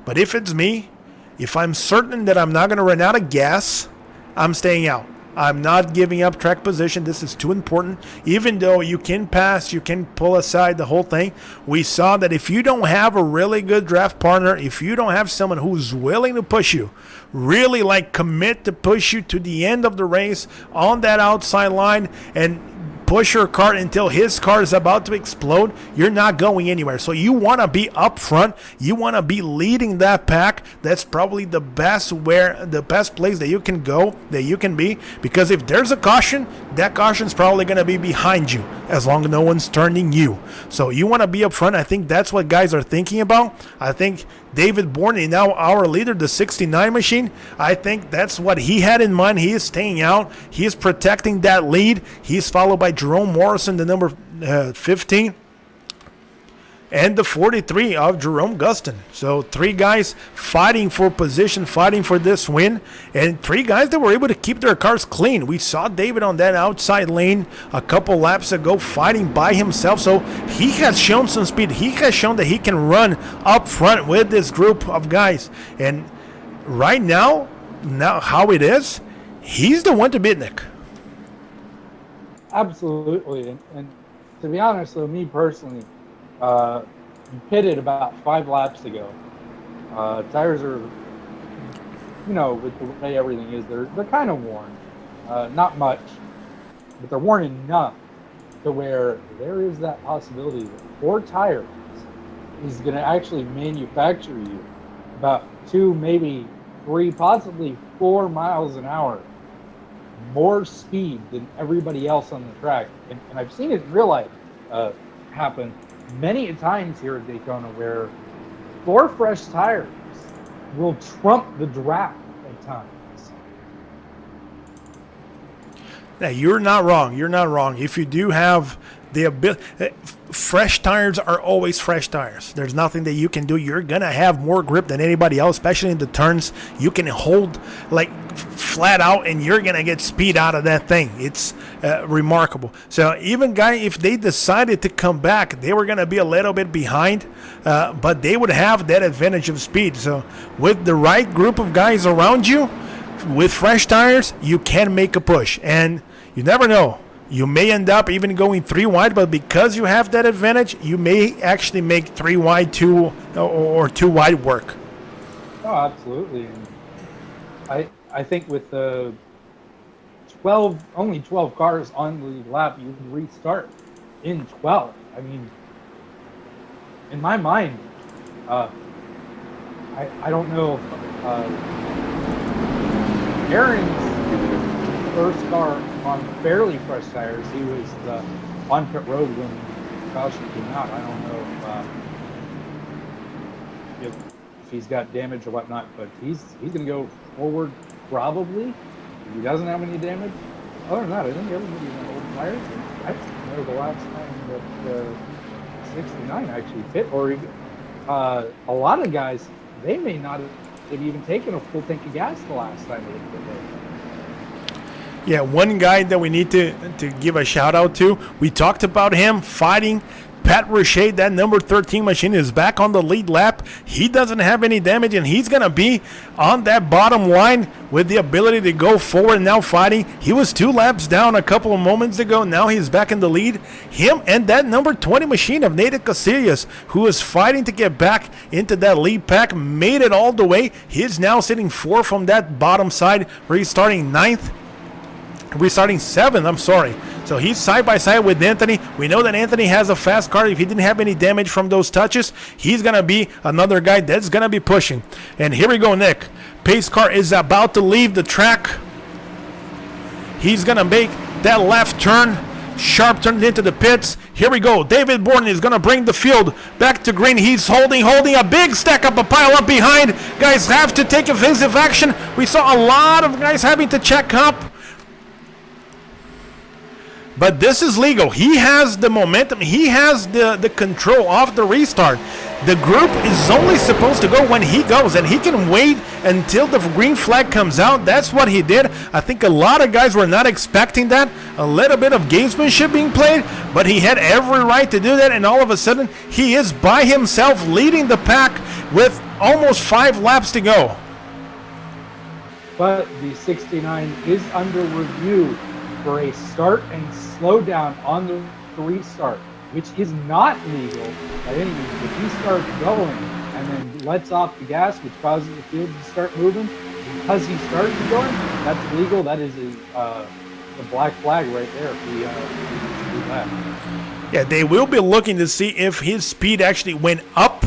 But if it's me, if I'm certain that I'm not going to run out of gas, I'm staying out. I'm not giving up track position. This is too important. Even though you can pass, you can pull aside the whole thing. We saw that if you don't have a really good draft partner, if you don't have someone who's willing to push you, really like commit to push you to the end of the race on that outside line and push your car until his car is about to explode, you're not going anywhere. So you want to be up front. You want to be leading that pack. That's probably the best place that you can go, that you can be. Because if there's a caution, that caution's probably going to be behind you as long as no one's turning you. So you want to be up front. I think that's what guys are thinking about. I think David Bourne is now our leader, the 69 machine. I think that's what he had in mind. He is staying out. He is protecting that lead. He's followed by Jerome Morrison, the number 15. And the 43 of Jerome Gustin. So 3 guys fighting for position, fighting for this win. And 3 guys that were able to keep their cars clean. We saw David on that outside lane a couple laps ago fighting by himself. So he has shown some speed. He has shown that he can run up front with this group of guys. And right now how it is, he's the one to beat, Nick. Absolutely. And to be honest, though, me personally, you pitted about 5 laps ago. Tires are, with the way everything is, they're kind of worn. Not much, but they're worn enough to where there is that possibility that 4 tires is going to actually manufacture you about 2, maybe 3, possibly 4 miles an hour more speed than everybody else on the track. And I've seen it in real life happen many times here at Daytona where 4 fresh tires will trump the draft at times. Now, you're not wrong. You're not wrong. If you do have the ability, fresh tires are always fresh tires. There's nothing that you can do. You're going to have more grip than anybody else, especially in the turns. You can hold like flat out and you're going to get speed out of that thing. It's remarkable. So even if they decided to come back, they were going to be a little bit behind, but they would have that advantage of speed. So with the right group of guys around you, with fresh tires, you can make a push. And you never know. You may end up even going 3 wide, but because you have that advantage, you may actually make 3 wide, 2 wide work. Oh, absolutely. And I think with the only 12 cars on the lap, you can restart in 12. I mean, in my mind, I don't know if Aaron's first car on fairly fresh tires, he was on pit road when caution came out. I don't know if he's got damage or whatnot, but he's going to go forward probably. If he doesn't have any damage. Other than that, I think everybody's on old tires. I don't know the last time that 69 actually hit, or a lot of guys, they may not have even taken a full tank of gas the last time they hit the road. Yeah, one guy that we need to give a shout out to, we talked about him fighting. Pat Roche, that number 13 machine, is back on the lead lap. He doesn't have any damage, and he's going to be on that bottom line with the ability to go forward and now fighting. He was 2 laps down a couple of moments ago. Now he's back in the lead. Him and that number 20 machine of Nathan Casillas, who is fighting to get back into that lead pack, made it all the way. He's now sitting 4 from that bottom side, restarting 7th, I'm sorry. So he's side by side with Anthony. We know that Anthony has a fast car. If he didn't have any damage from those touches, he's going to be another guy that's going to be pushing. And here we go, Nick. Pace car is about to leave the track. He's going to make that left turn. Sharp turn into the pits. Here we go. David Bourne is going to bring the field back to green. He's holding a big stack up, a pile up behind. Guys have to take evasive action. We saw a lot of guys having to check up. But this is legal. He has the momentum. He has the control of the restart. The group is only supposed to go when he goes, and he can wait until the green flag comes out. That's what he did. I think a lot of guys were not expecting that. A little bit of gamesmanship being played, but he had every right to do that, and all of a sudden, he is by himself leading the pack with almost 5 laps to go. but the 69 is under review for a start and slow down on the restart, which is not legal by any means. If he starts going and then lets off the gas, which causes the field to start moving, because he started going, that's legal. That is the black flag right there if we do that. Yeah, they will be looking to see if his speed actually went up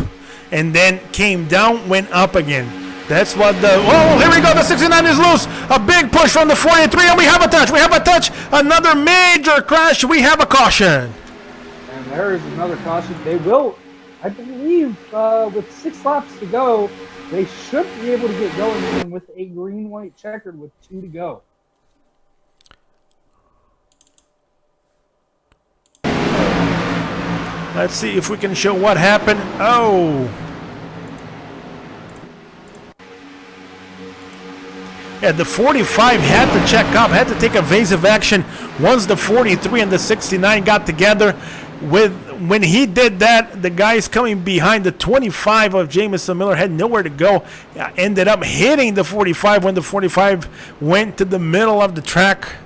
and then came down, went up again. That's what the... Oh, here we go. The 69 is loose. A big push from the 43, and we have a touch. We have a touch. Another major crash. We have a caution. And there is another caution. They will, I believe, with 6 laps to go, they should be able to get going even with a green-white checkered with 2 to go. Let's see if we can show what happened. Oh. Yeah, the 45 had to check up, had to take evasive action once the 43 and the 69 got together. When he did that, the guys coming behind the 25 of Jamison Miller had nowhere to go. Ended up hitting the 45 when the 45 went to the middle of the track.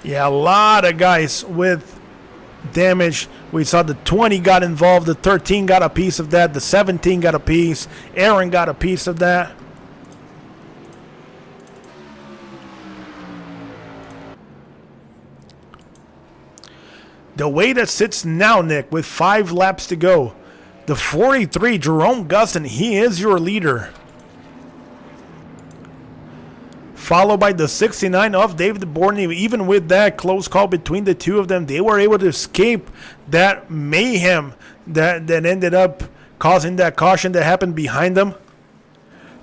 Yeah, a lot of guys with damage. We saw the 20 got involved, the 13 got a piece of that, the 17 got a piece, Aaron got a piece of that. The way that sits now, Nick, with 5 laps to go, the 43, Jerome Gustin, he is your leader. Followed by the 69 of David Borney. Even with that close call between the two of them, they were able to escape that mayhem that ended up causing that caution that happened behind them.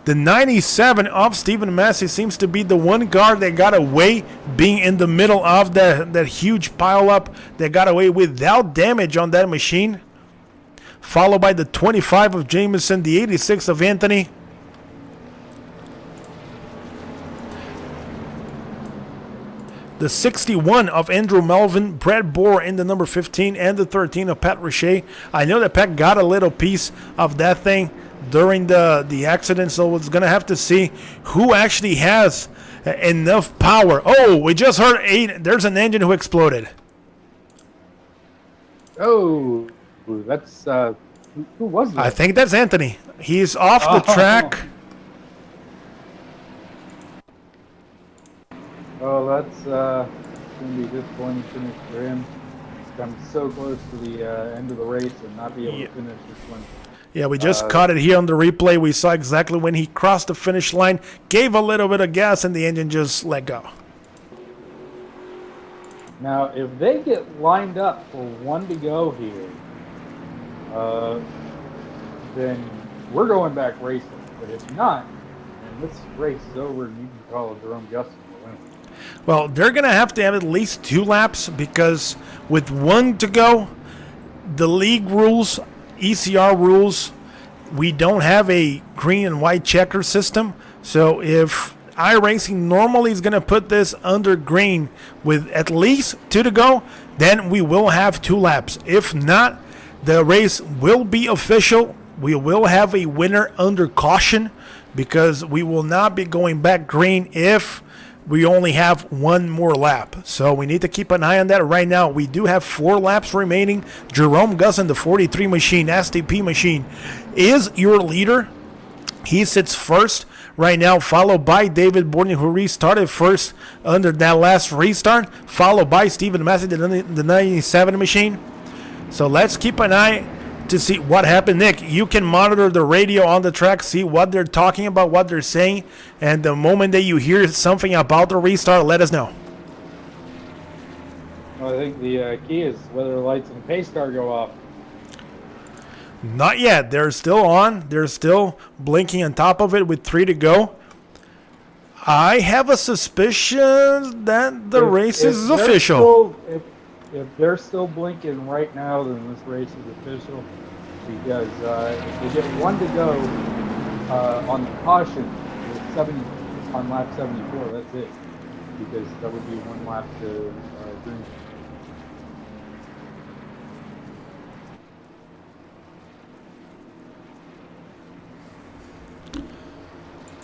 The 97 of Stephen Massey seems to be the one car that got away, being in the middle of that huge pile-up that got away without damage on that machine. Followed by the 25 of Jameson, the 86 of Anthony. The 61 of Andrew Melvin, Brad Bohr in the number 15, and the 13 of Pat Richey. I know that Pat got a little piece of that thing during the accident, so we're going to have to see who actually has enough power. Oh, we just heard there's an engine who exploded. Oh, that's, who was that? I think that's Anthony. He's off the track. Oh, that's going to be a disappointing finish for him. He's come so close to the end of the race and not be able to finish this one. Yeah, we just caught it here on the replay. We saw exactly when he crossed the finish line, gave a little bit of gas, and the engine just let go. Now, if they get lined up for 1 to go here, then we're going back racing. But if not, then this race is over and you can call Jerome Gustin the winner. Well, they're going to have at least 2 laps because with 1 to go, the league rules, ECR rules, we don't have a green and white checker system. So if iRacing normally is going to put this under green with at least 2 to go, then we will have 2 laps. If not, the race will be official. We will have a winner under caution because we will not be going back green if we only have 1 more lap. So we need to keep an eye on that right now. We do have 4 laps remaining. Jerome Gustin, the 43 machine, STP machine, is your leader. He sits first right now, followed by David Borney, who restarted first under that last restart, followed by Stephen Massey, the 97 machine. So let's keep an eye to see what happened. Nick, you can monitor the radio on the track, see what they're talking about, what they're saying, and the moment that you hear something about the restart, let us know. Well, I think the key is whether the lights in the pace car go off. Not yet. They're still on. They're still blinking on top of it with 3 to go. I have a suspicion that the race is official. If they're still blinking right now, then this race is official. Because if they get 1 to go on the caution with 70 on lap 74, that's it. because that would be one lap to green.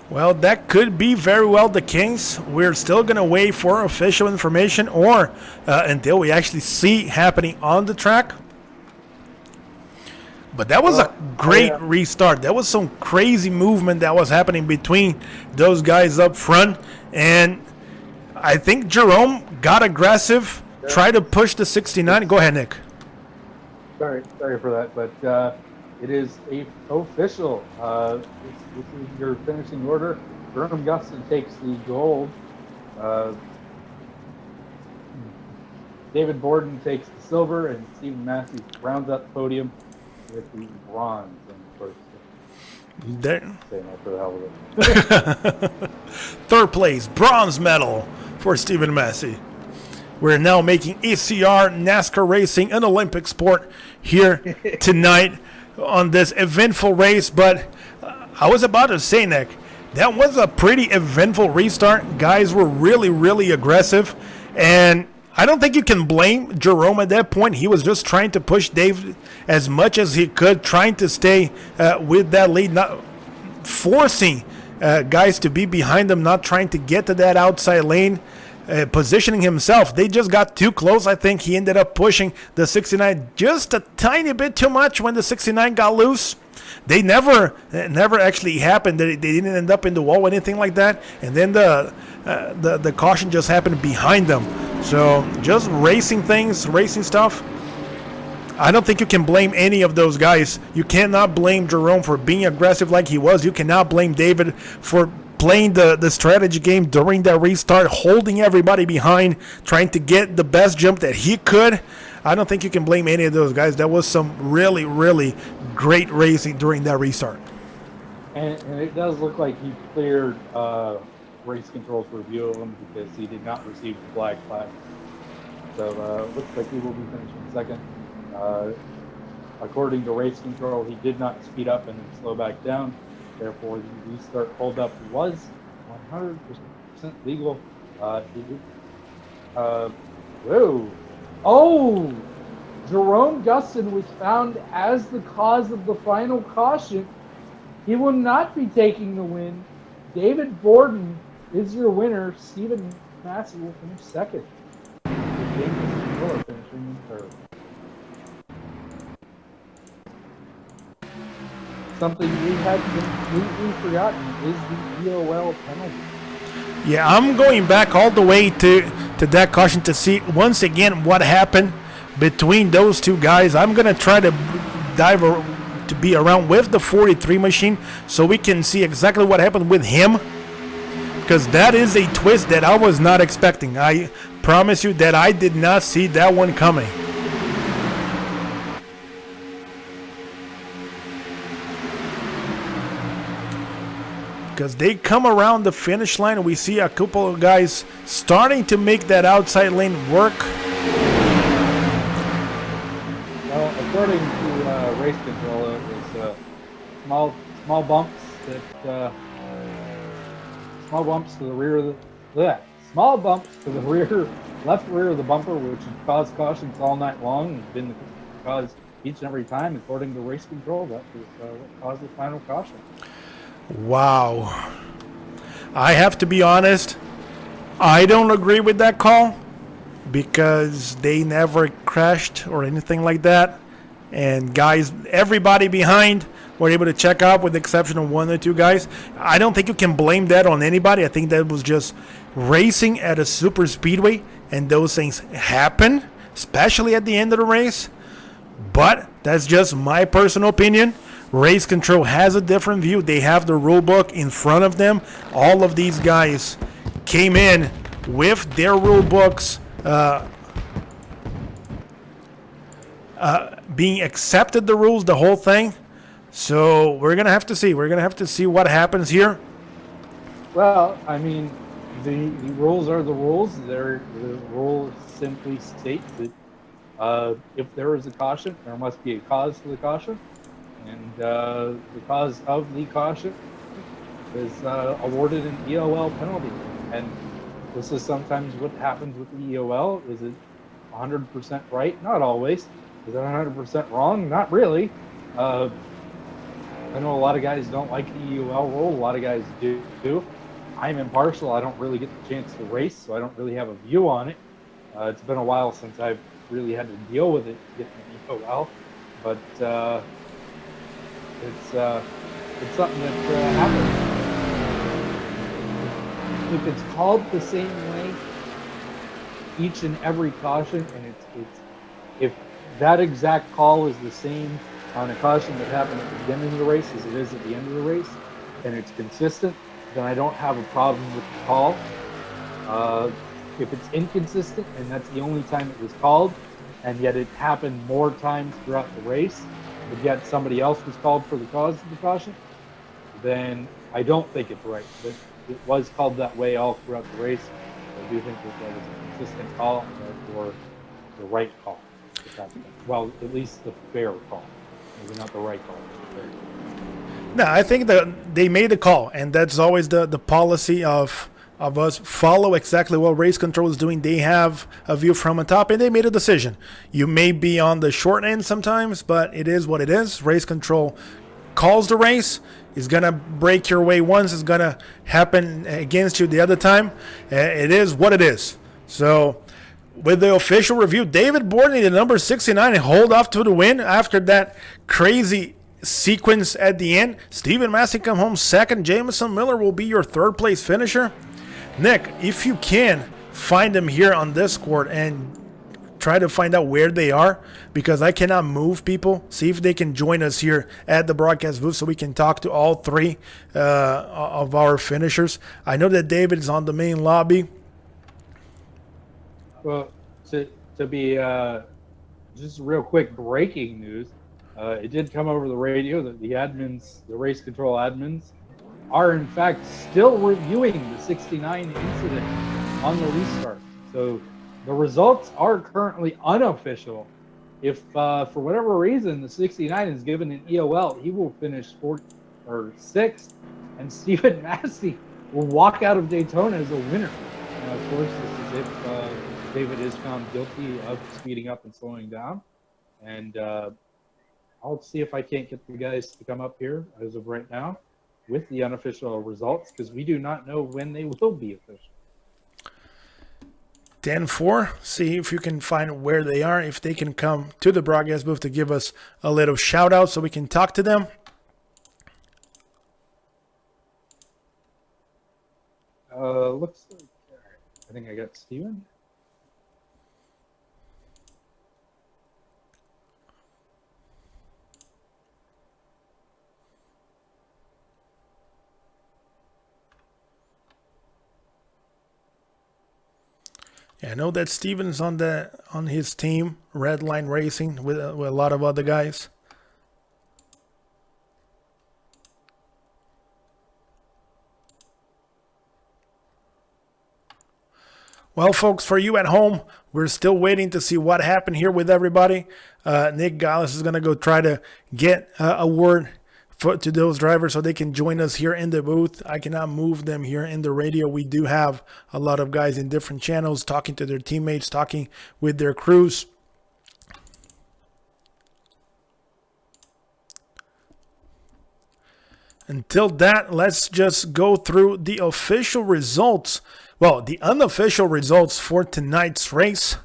Well, that could be very well the case. We're still going to wait for official information or until we actually see happening on the track. But that was a great restart. That was some crazy movement that was happening between those guys up front. And I think Jerome got aggressive, tried to push the 69. Go ahead, Nick. Sorry for that, but it is official. This is your finishing order. Jerome Gustin takes the gold. David Borden takes the silver, and Stephen Matthews rounds up the podium with the bronze. And of course, saying that for the hell of it. Third place, bronze medal for Stephen Massey. We're now making ECR NASCAR racing an Olympic sport here tonight on this eventful race. But I was about to say, Nick, that was a pretty eventful restart. Guys were really, really aggressive. And I don't think you can blame Jerome at that point. He was just trying to push Dave as much as he could, trying to stay with that lead, not forcing guys to be behind him, not trying to get to that outside lane, positioning himself. They just got too close. I think he ended up pushing the 69 just a tiny bit too much when the 69 got loose. They never actually happened. They didn't end up in the wall or anything like that. And then the caution just happened behind them. So just racing stuff. I don't think you can blame any of those guys. You cannot blame Jerome for being aggressive like he was. You cannot blame David for playing the strategy game during that restart, holding everybody behind, trying to get the best jump that he could. I don't think you can blame any of those guys. That was some really, really great racing during that restart. And it does look like he cleared race control's review of him because he did not receive the black flag. So looks like he will be finishing second. According to race control, he did not speed up and then slow back down. Therefore, the restart holdup was 100% legal. Whoa! Oh! Jerome Gustin was found as the cause of the final caution. He will not be taking the win. David Borden is your winner. Stephen Massey will finish second. James Miller finishing in third. Something we had completely forgotten is the EOL penalty. Yeah, I'm going back all the way to that caution to see once again what happened between those two guys. I'm going to try to dive to be around with the 43 machine so we can see exactly what happened with him, because that is a twist that I was not expecting. I promise you that I did not see that one coming. Because they come around the finish line and we see a couple of guys starting to make that outside lane work. Well, according to race control, it was small bumps to the rear of small bumps to the left rear of the bumper, which had caused cautions all night long and been the cause each and every time. According to race control, that was what caused the final caution. Wow. I have to be honest, I don't agree with that call because they never crashed or anything like that. And guys, everybody behind were able to check out with the exception of one or two guys. I don't think you can blame that on anybody. I think that was just racing at a super speedway and those things happen, especially at the end of the race. But that's just my personal opinion. Race control has a different view. They have the rule book in front of them. All of these guys came in with their rule books being accepted the rules, the whole thing. So we're going to have to see. We're going to have to see what happens here. Well, I mean, the rules are the rules. The rule simply states that if there is a caution, there must be a cause for the caution. And the cause of the caution is awarded an EOL penalty. And This is sometimes what happens with the EOL. Is it 100% right? Not always. Is it 100% wrong? Not really. I know a lot of guys don't like the EOL rule. A lot of guys do. I'm impartial. I don't really get the chance to race, so I don't really have a view on it. It's been a while since I've really had to deal with it getting the EOL, but it's something that happens. If it's called the same way each and every caution, and it's if that exact call is the same on a caution that happened at the beginning of the race as it is at the end of the race, and it's consistent, then I don't have a problem with the call. If it's inconsistent and that's the only time it was called, and yet it happened more times throughout the race, but yet somebody else was called for the cause of the caution, then I don't think it's right. But it was called that way all throughout the race. I do think that was a consistent call, and therefore the right call. Well, at least the fair call. Maybe not the right call. No, I think that they made a call, and that's always the policy of us. Follow exactly what race control is doing. They have a view from the top, and they made a decision. You may be on the short end sometimes, but it is what it is. Race control calls the race. It's going to break your way once. It's going to happen against you the other time. It is what it is. So with the official review, David Borden, the number 69, hold off to the win after that crazy sequence at the end. Stephen Massey come home second. Jameson Miller will be your third place finisher. Nick, if you can, find them here on Discord and try to find out where they are, because I cannot move people. See if they can join us here at the broadcast booth so we can talk to all three of our finishers. I know that David is on the main lobby. Well, to be just real quick breaking news, it did come over the radio that the admins, the race control admins, are in fact still reviewing the 69 incident on the restart. So the results are currently unofficial. If for whatever reason the 69 is given an EOL, he will finish 4th or 6th, and Stephen Massey will walk out of Daytona as a winner. Of course, this is if David is found guilty of speeding up and slowing down. And I'll see if I can't get the guys to come up here as of right now with the unofficial results, because we do not know when they will be official. 10-4, see if you can find where they are, if they can come to the broadcast booth to give us a little shout out so we can talk to them. Looks like, I think I got Steven. Yeah, I know that Steven's on his team, Redline Racing, with a lot of other guys. Well, folks, for you at home, we're still waiting to see what happened here with everybody. Nick Gallis is going to go try to get a word to those drivers so they can join us here in the booth. I cannot move them here in the radio. We do have a lot of guys in different channels talking to their teammates, talking with their crews. Until that, let's just go through the official results. Well, the unofficial results for tonight's race.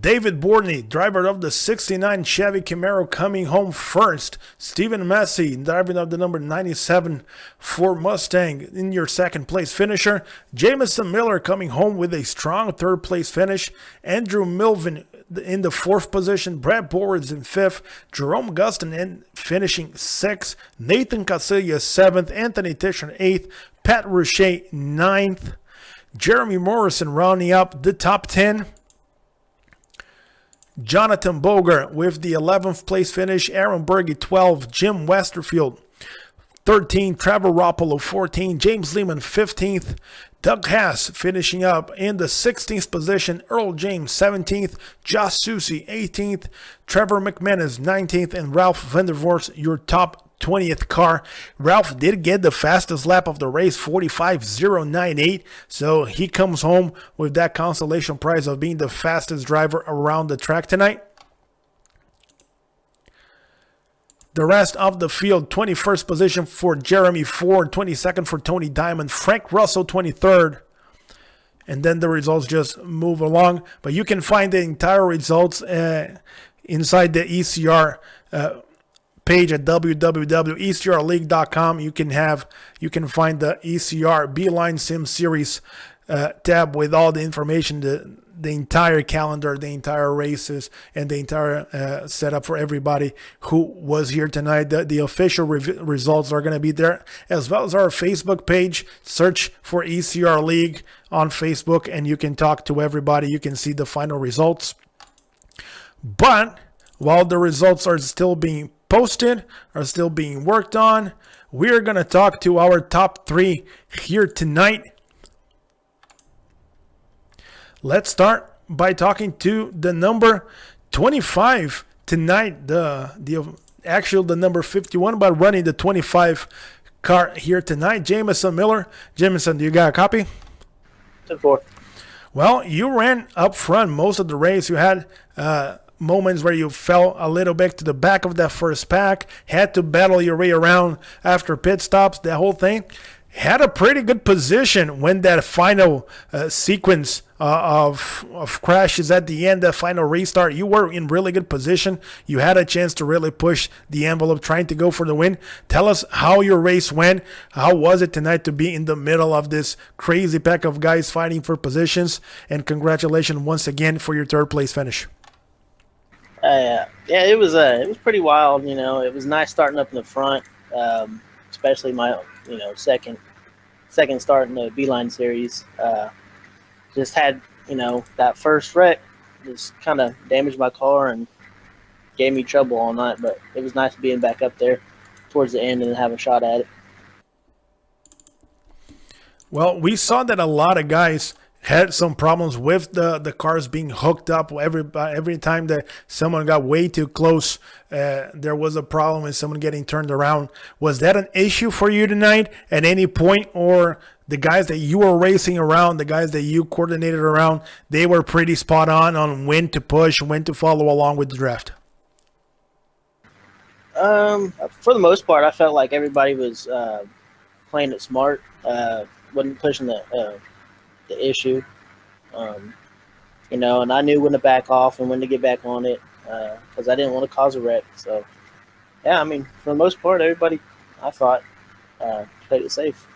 David Borden, driver of the 69 Chevy Camaro, coming home first. Stephen Massey, driver of the number 97 Ford Mustang, in your second place finisher. Jameson Miller coming home with a strong third place finish. Andrew Milvin in the fourth position. Brad Bowards in fifth. Jerome Gustin in finishing sixth. Nathan Casillas seventh. Anthony Tischer eighth. Pat Roche ninth. Jeremy Morrison rounding up the top 10. Jonathan Bogart with the 11th place finish. Aaron Berge 12. Jim Westerfield 13. Trevor Roppolo 14. James Lehman 15th. Doug Haas finishing up in the 16th position. Earl James 17th. Josh Susie 18th. Trevor McManus 19th. And Ralph Vandervoort, your top 20th car. Ralph did get the fastest lap of the race, 45.098. So he comes home with that consolation prize of being the fastest driver around the track tonight. The rest of the field, 21st position for Jeremy Ford, 22nd for Tony Diamond, Frank Russell, 23rd. And then the results just move along. But you can find the entire results inside the ECR page at www.ecrleague.com. You can find the ECR Beeline Sim Series tab with all the information, the entire calendar, the entire races, and the entire setup for everybody who was here tonight. The official results are going to be there, as well as our Facebook page. Search for ECR League on Facebook, and you can talk to everybody. You can see the final results. But while the results are still being posted, are still being worked on, we're going to talk to our top 3 here tonight. Let's start by talking to the number 25 tonight, the number 51, but running the 25 car here tonight, Jameson Miller. Jameson, do you got a copy? 10-4. Well, you ran up front most of the race. You had moments where you fell a little bit to the back of that first pack, had to battle your way around after pit stops, the whole thing. Had a pretty good position when that final sequence of crashes at the end, that final restart. You were in really good position. You had a chance to really push the envelope, trying to go for the win. Tell us how your race went. How was it tonight to be in the middle of this crazy pack of guys fighting for positions? And congratulations once again for your third place finish. Yeah, it was pretty wild. It was nice starting up in the front, especially my second start in the Beeline series. Just had that first wreck just kind of damaged my car and gave me trouble all night. But it was nice being back up there towards the end and have a shot at it. Well, we saw that a lot of guys had some problems with the cars being hooked up. Every time that someone got way too close, there was a problem with someone getting turned around. Was that an issue for you tonight at any point, or the guys that you were racing around, the guys that you coordinated around, they were pretty spot on when to push, when to follow along with the draft? For the most part, I felt like everybody was playing it smart, wasn't pushing the issue, and I knew when to back off and when to get back on it, because I didn't want to cause a wreck. So, yeah, I mean, for the most part, everybody, I thought, played it safe.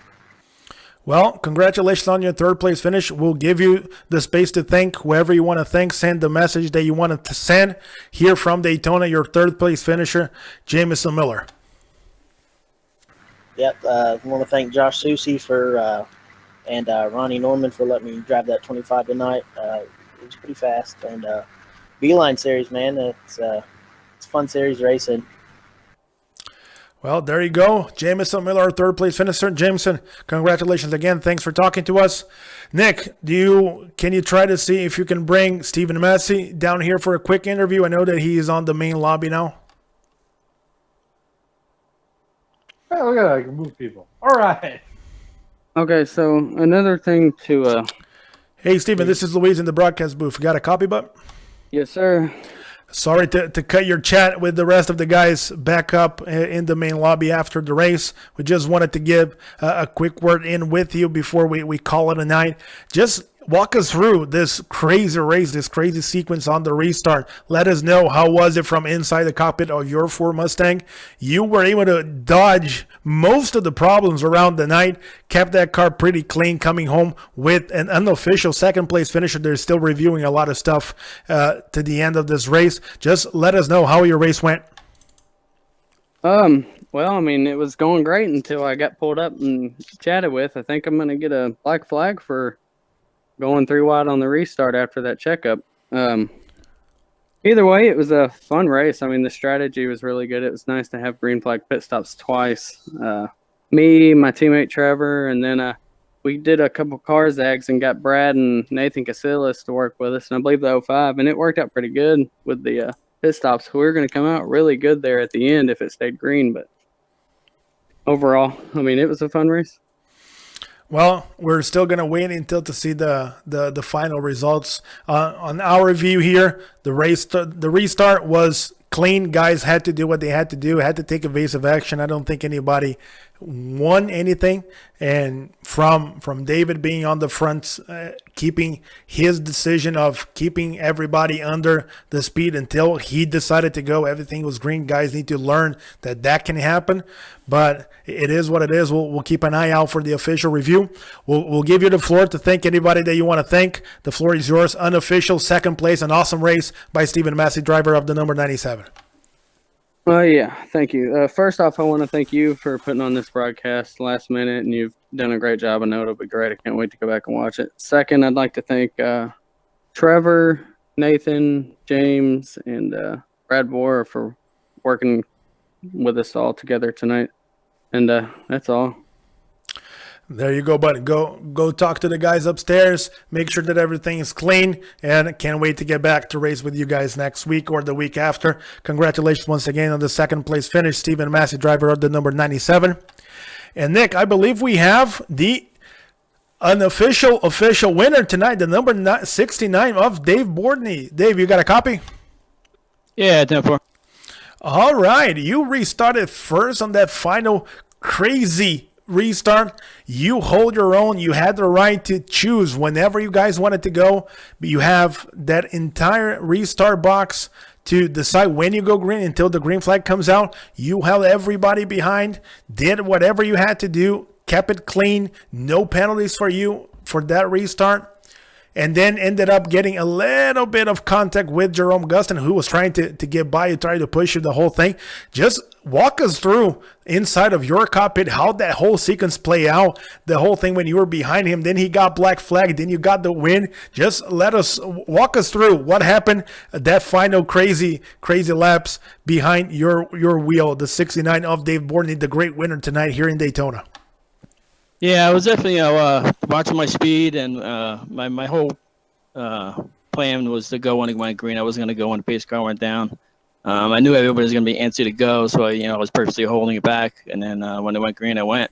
Well, congratulations on your third place finish. We'll give you the space to thank whoever you want to thank. Send the message that you want to send here from Daytona, your third place finisher, Jameson Miller. Yep, I want to thank Josh Susi and Ronnie Norman for letting me drive that 25 tonight. It was pretty fast. And Beeline series, man, it's a fun series racing. Well, there you go. Jameson Miller, our third place finisher. Jameson, congratulations again. Thanks for talking to us. Nick, can you try to see if you can bring Stephen Massey down here for a quick interview? I know that he is on the main lobby now. Hey, look at that. I can move people. All right. Okay, so another thing to... Hey, Stephen, this is Louise in the broadcast booth. You got a copy, bud? Yes, sir. Sorry to cut your chat with the rest of the guys back up in the main lobby after the race. We just wanted to give a quick word in with you before we call it a night. Just walk us through this crazy race, this crazy sequence on the restart. Let us know, how was it from inside the cockpit of your Ford Mustang? You were able to dodge most of the problems around the night, kept that car pretty clean, coming home with an unofficial second place finisher. They're still reviewing a lot of stuff to the end of this race. Just let us know how your race went. Well, I mean, it was going great until I got pulled up and chatted with. I think I'm going to get a black flag for going 3 wide on the restart after that checkup. Either way, it was a fun race. I mean, the strategy was really good. It was nice to have green flag pit stops twice. Me, my teammate Trevor, and then we did a couple car zags and got Brad and Nathan Casillas to work with us, and I believe the 05, and it worked out pretty good with the pit stops. We were going to come out really good there at the end if it stayed green, but overall, I mean, it was a fun race. Well, we're still going to wait until to see the final results. On our review here, the restart was clean. Guys had to do what they had to do, had to take evasive action. I don't think anybody won anything. And from David being on the front, keeping his decision of keeping everybody under the speed until he decided to go, everything was green. Guys need to learn that can happen. But it is what it is. We'll keep an eye out for the official review. We'll give you the floor to thank anybody that you want to thank. The floor is yours. Unofficial second place, an awesome race by Stephen Massey, driver of the number 97. Well, yeah, thank you. First off, I want to thank you for putting on this broadcast last minute, and you've done a great job. I know it'll be great. I can't wait to go back and watch it. Second, I'd like to thank Trevor, Nathan, James, and Brad Boer for working with us all together tonight. And that's all. There you go, buddy. Go talk to the guys upstairs. Make sure that everything is clean, and can't wait to get back to race with you guys next week or the week after. Congratulations once again on the second place finish, Stephen Massey, driver of the number 97. And Nick, I believe we have the unofficial official winner tonight, the number 69 of Dave Bordney. Dave, you got a copy? Yeah, 10-4. All right, you restarted first on that final crazy restart. You hold your own. You had the right to choose whenever you guys wanted to go, but you have that entire restart box to decide when you go green until the green flag comes out. You held everybody behind, did whatever you had to do, kept it clean, no penalties for you for that restart. And then ended up getting a little bit of contact with Jerome Gustin, who was trying to get by you, trying to push you the whole thing. Just walk us through inside of your cockpit how that whole sequence play out, the whole thing when you were behind him. Then he got black flag, then you got the win. Just walk us through what happened, that final crazy laps behind your wheel, the 69 of Dave Bordney, the great winner tonight here in Daytona. Yeah, I was definitely watching my speed, and my whole plan was to go when it went green. I wasn't going to go when the pace car went down. I knew everybody was going to be antsy to go, so I was purposely holding it back. And then when it went green, I went.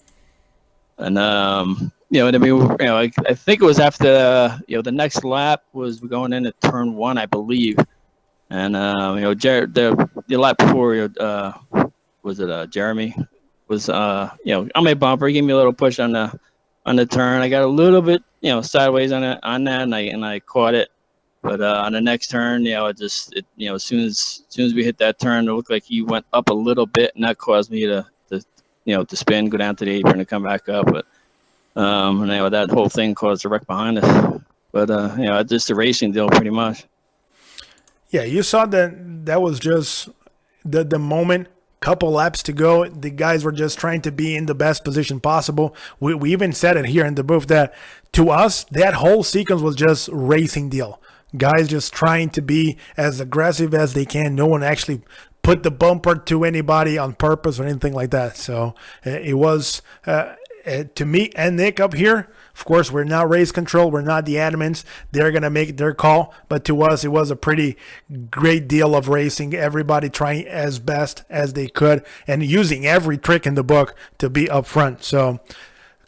And I think it was after the next lap was going into turn 1, I believe. And Jared, the lap before was it Jeremy? Was on my bumper. He gave me a little push on the turn. I got a little bit sideways on that, and I caught it. But on the next turn, as soon as we hit that turn, it looked like he went up a little bit, and that caused me to spin, go down to the apron, and come back up. But that whole thing caused a wreck behind us. But just a racing deal, pretty much. Yeah, you saw that was just the moment. Couple laps to go. The guys were just trying to be in the best position possible. We even said it here in the booth that to us, that whole sequence was just racing deal. Guys just trying to be as aggressive as they can. No one actually put the bumper to anybody on purpose or anything like that. So it was, to me and Nick up here, of course, we're not race control. We're not the admins. They're going to make their call. But to us, it was a pretty great deal of racing. Everybody trying as best as they could and using every trick in the book to be up front. So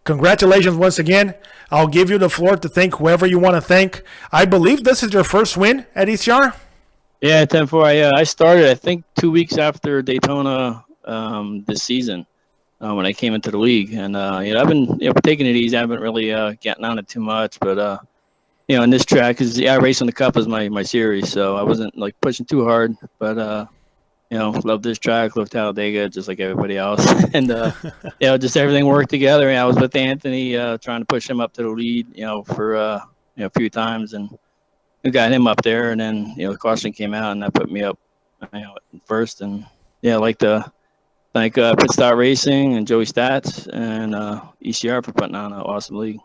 congratulations once again. I'll give you the floor to thank whoever you want to thank. I believe this is your first win at ECR? Yeah, 10-4. I started, I think, 2 weeks after Daytona this season. When I came into the league, and I've been taking it easy. I haven't really gotten on it too much, but in this track, because I race on the Cup is my series, so I wasn't like pushing too hard. But love this track, love Talladega, just like everybody else, and just everything worked together. And I was with Anthony, trying to push him up to the lead, for a few times, and we got him up there, and then the caution came out, and that put me up, first, and I like to thank Pit Start Racing and Joey Stats and ECR for putting on an awesome league.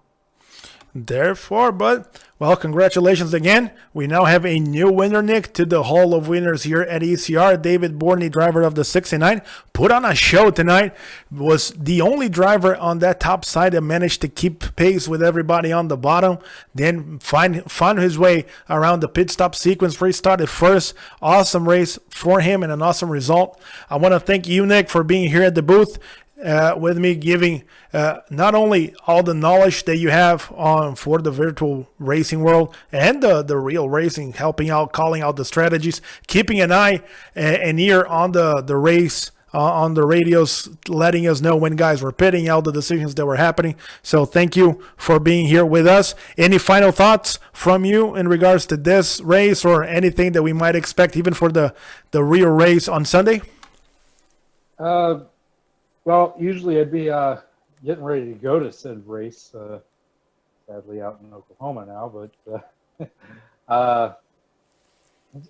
Therefore, well, congratulations again. We now have a new winner, Nick, to the Hall of Winners here at ECR. David Bordney, driver of the 69, put on a show tonight. Was the only driver on that top side that managed to keep pace with everybody on the bottom. Then found his way around the pit stop sequence. Restarted first. Awesome race for him and an awesome result. I want to thank you, Nick, for being here at the booth. with me, giving not only all the knowledge that you have on for the virtual racing world and the real racing, helping out, calling out the strategies, keeping an eye and ear on the race on the radios, letting us know when guys were pitting, all the decisions that were happening. So thank you for being here with us. Any final thoughts from you in regards to this race or anything that we might expect even for the real race on Sunday? Well, usually I'd be getting ready to go to said race. Sadly, out in Oklahoma now, but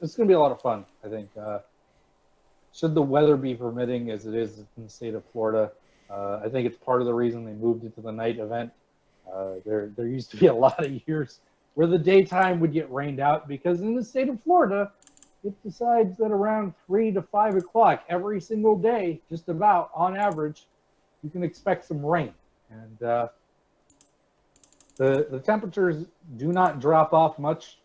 it's going to be a lot of fun, I think. Should the weather be permitting, as it is in the state of Florida, I think it's part of the reason they moved it to the night event. There used to be a lot of years where the daytime would get rained out because in the state of Florida, it decides that around 3 to 5 o'clock every single day, just about on average, you can expect some rain. And the temperatures do not drop off much.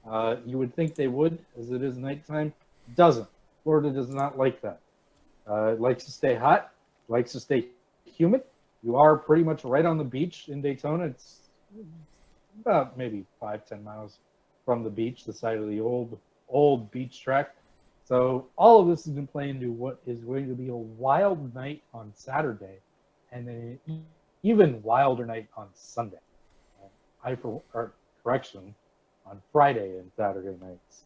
You would think they would, as it is nighttime. It doesn't. Florida does not like that. It likes to stay hot, likes to stay humid. You are pretty much right on the beach in Daytona. It's about maybe 5-10 miles from the beach, the side of the old beach track. So all of this has been playing into what is going to be a wild night on Saturday, and then an even wilder night on Sunday. Correction, on Friday and Saturday nights.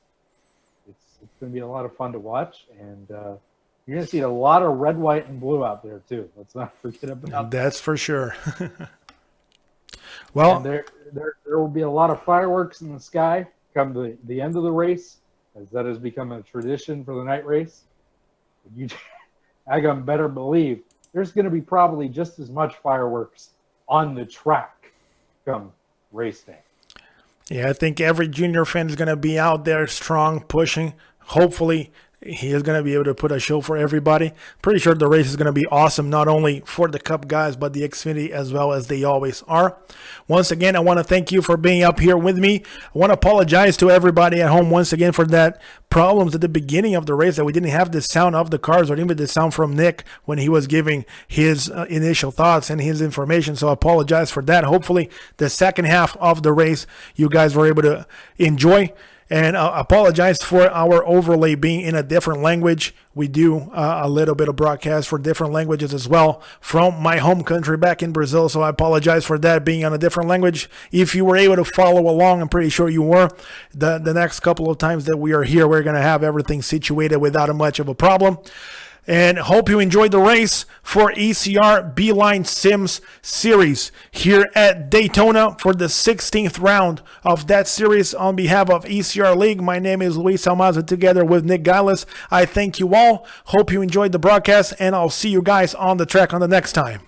It's going to be a lot of fun to watch, and you're going to see a lot of red, white, and blue out there too. Let's not forget about that. That's for sure. Well, and there will be a lot of fireworks in the sky come the end of the race, as that has become a tradition for the night race. I can better believe there's going to be probably just as much fireworks on the track come race day. Yeah, I think every junior fan is going to be out there strong, pushing. Hopefully, he is going to be able to put a show for everybody. Pretty sure the race is going to be awesome, not only for the Cup guys, but the Xfinity as well, as they always are. Once again, I want to thank you for being up here with me. I want to apologize to everybody at home once again for that problems at the beginning of the race, that we didn't have the sound of the cars or even the sound from Nick when he was giving his initial thoughts and his information. So I apologize for that. Hopefully, the second half of the race, you guys were able to enjoy. And I apologize for our overlay being in a different language. We do a little bit of broadcast for different languages as well from my home country back in Brazil. So I apologize for that being on a different language. If you were able to follow along, I'm pretty sure you were. The next couple of times that we are here, we're going to have everything situated without much of a problem. And hope you enjoyed the race for ECR Beeline Sims Series here at Daytona for the 16th round of that series. On behalf of ECR League, my name is Luis Almaza, together with Nick Gillis. I thank you all. Hope you enjoyed the broadcast, and I'll see you guys on the track on the next time.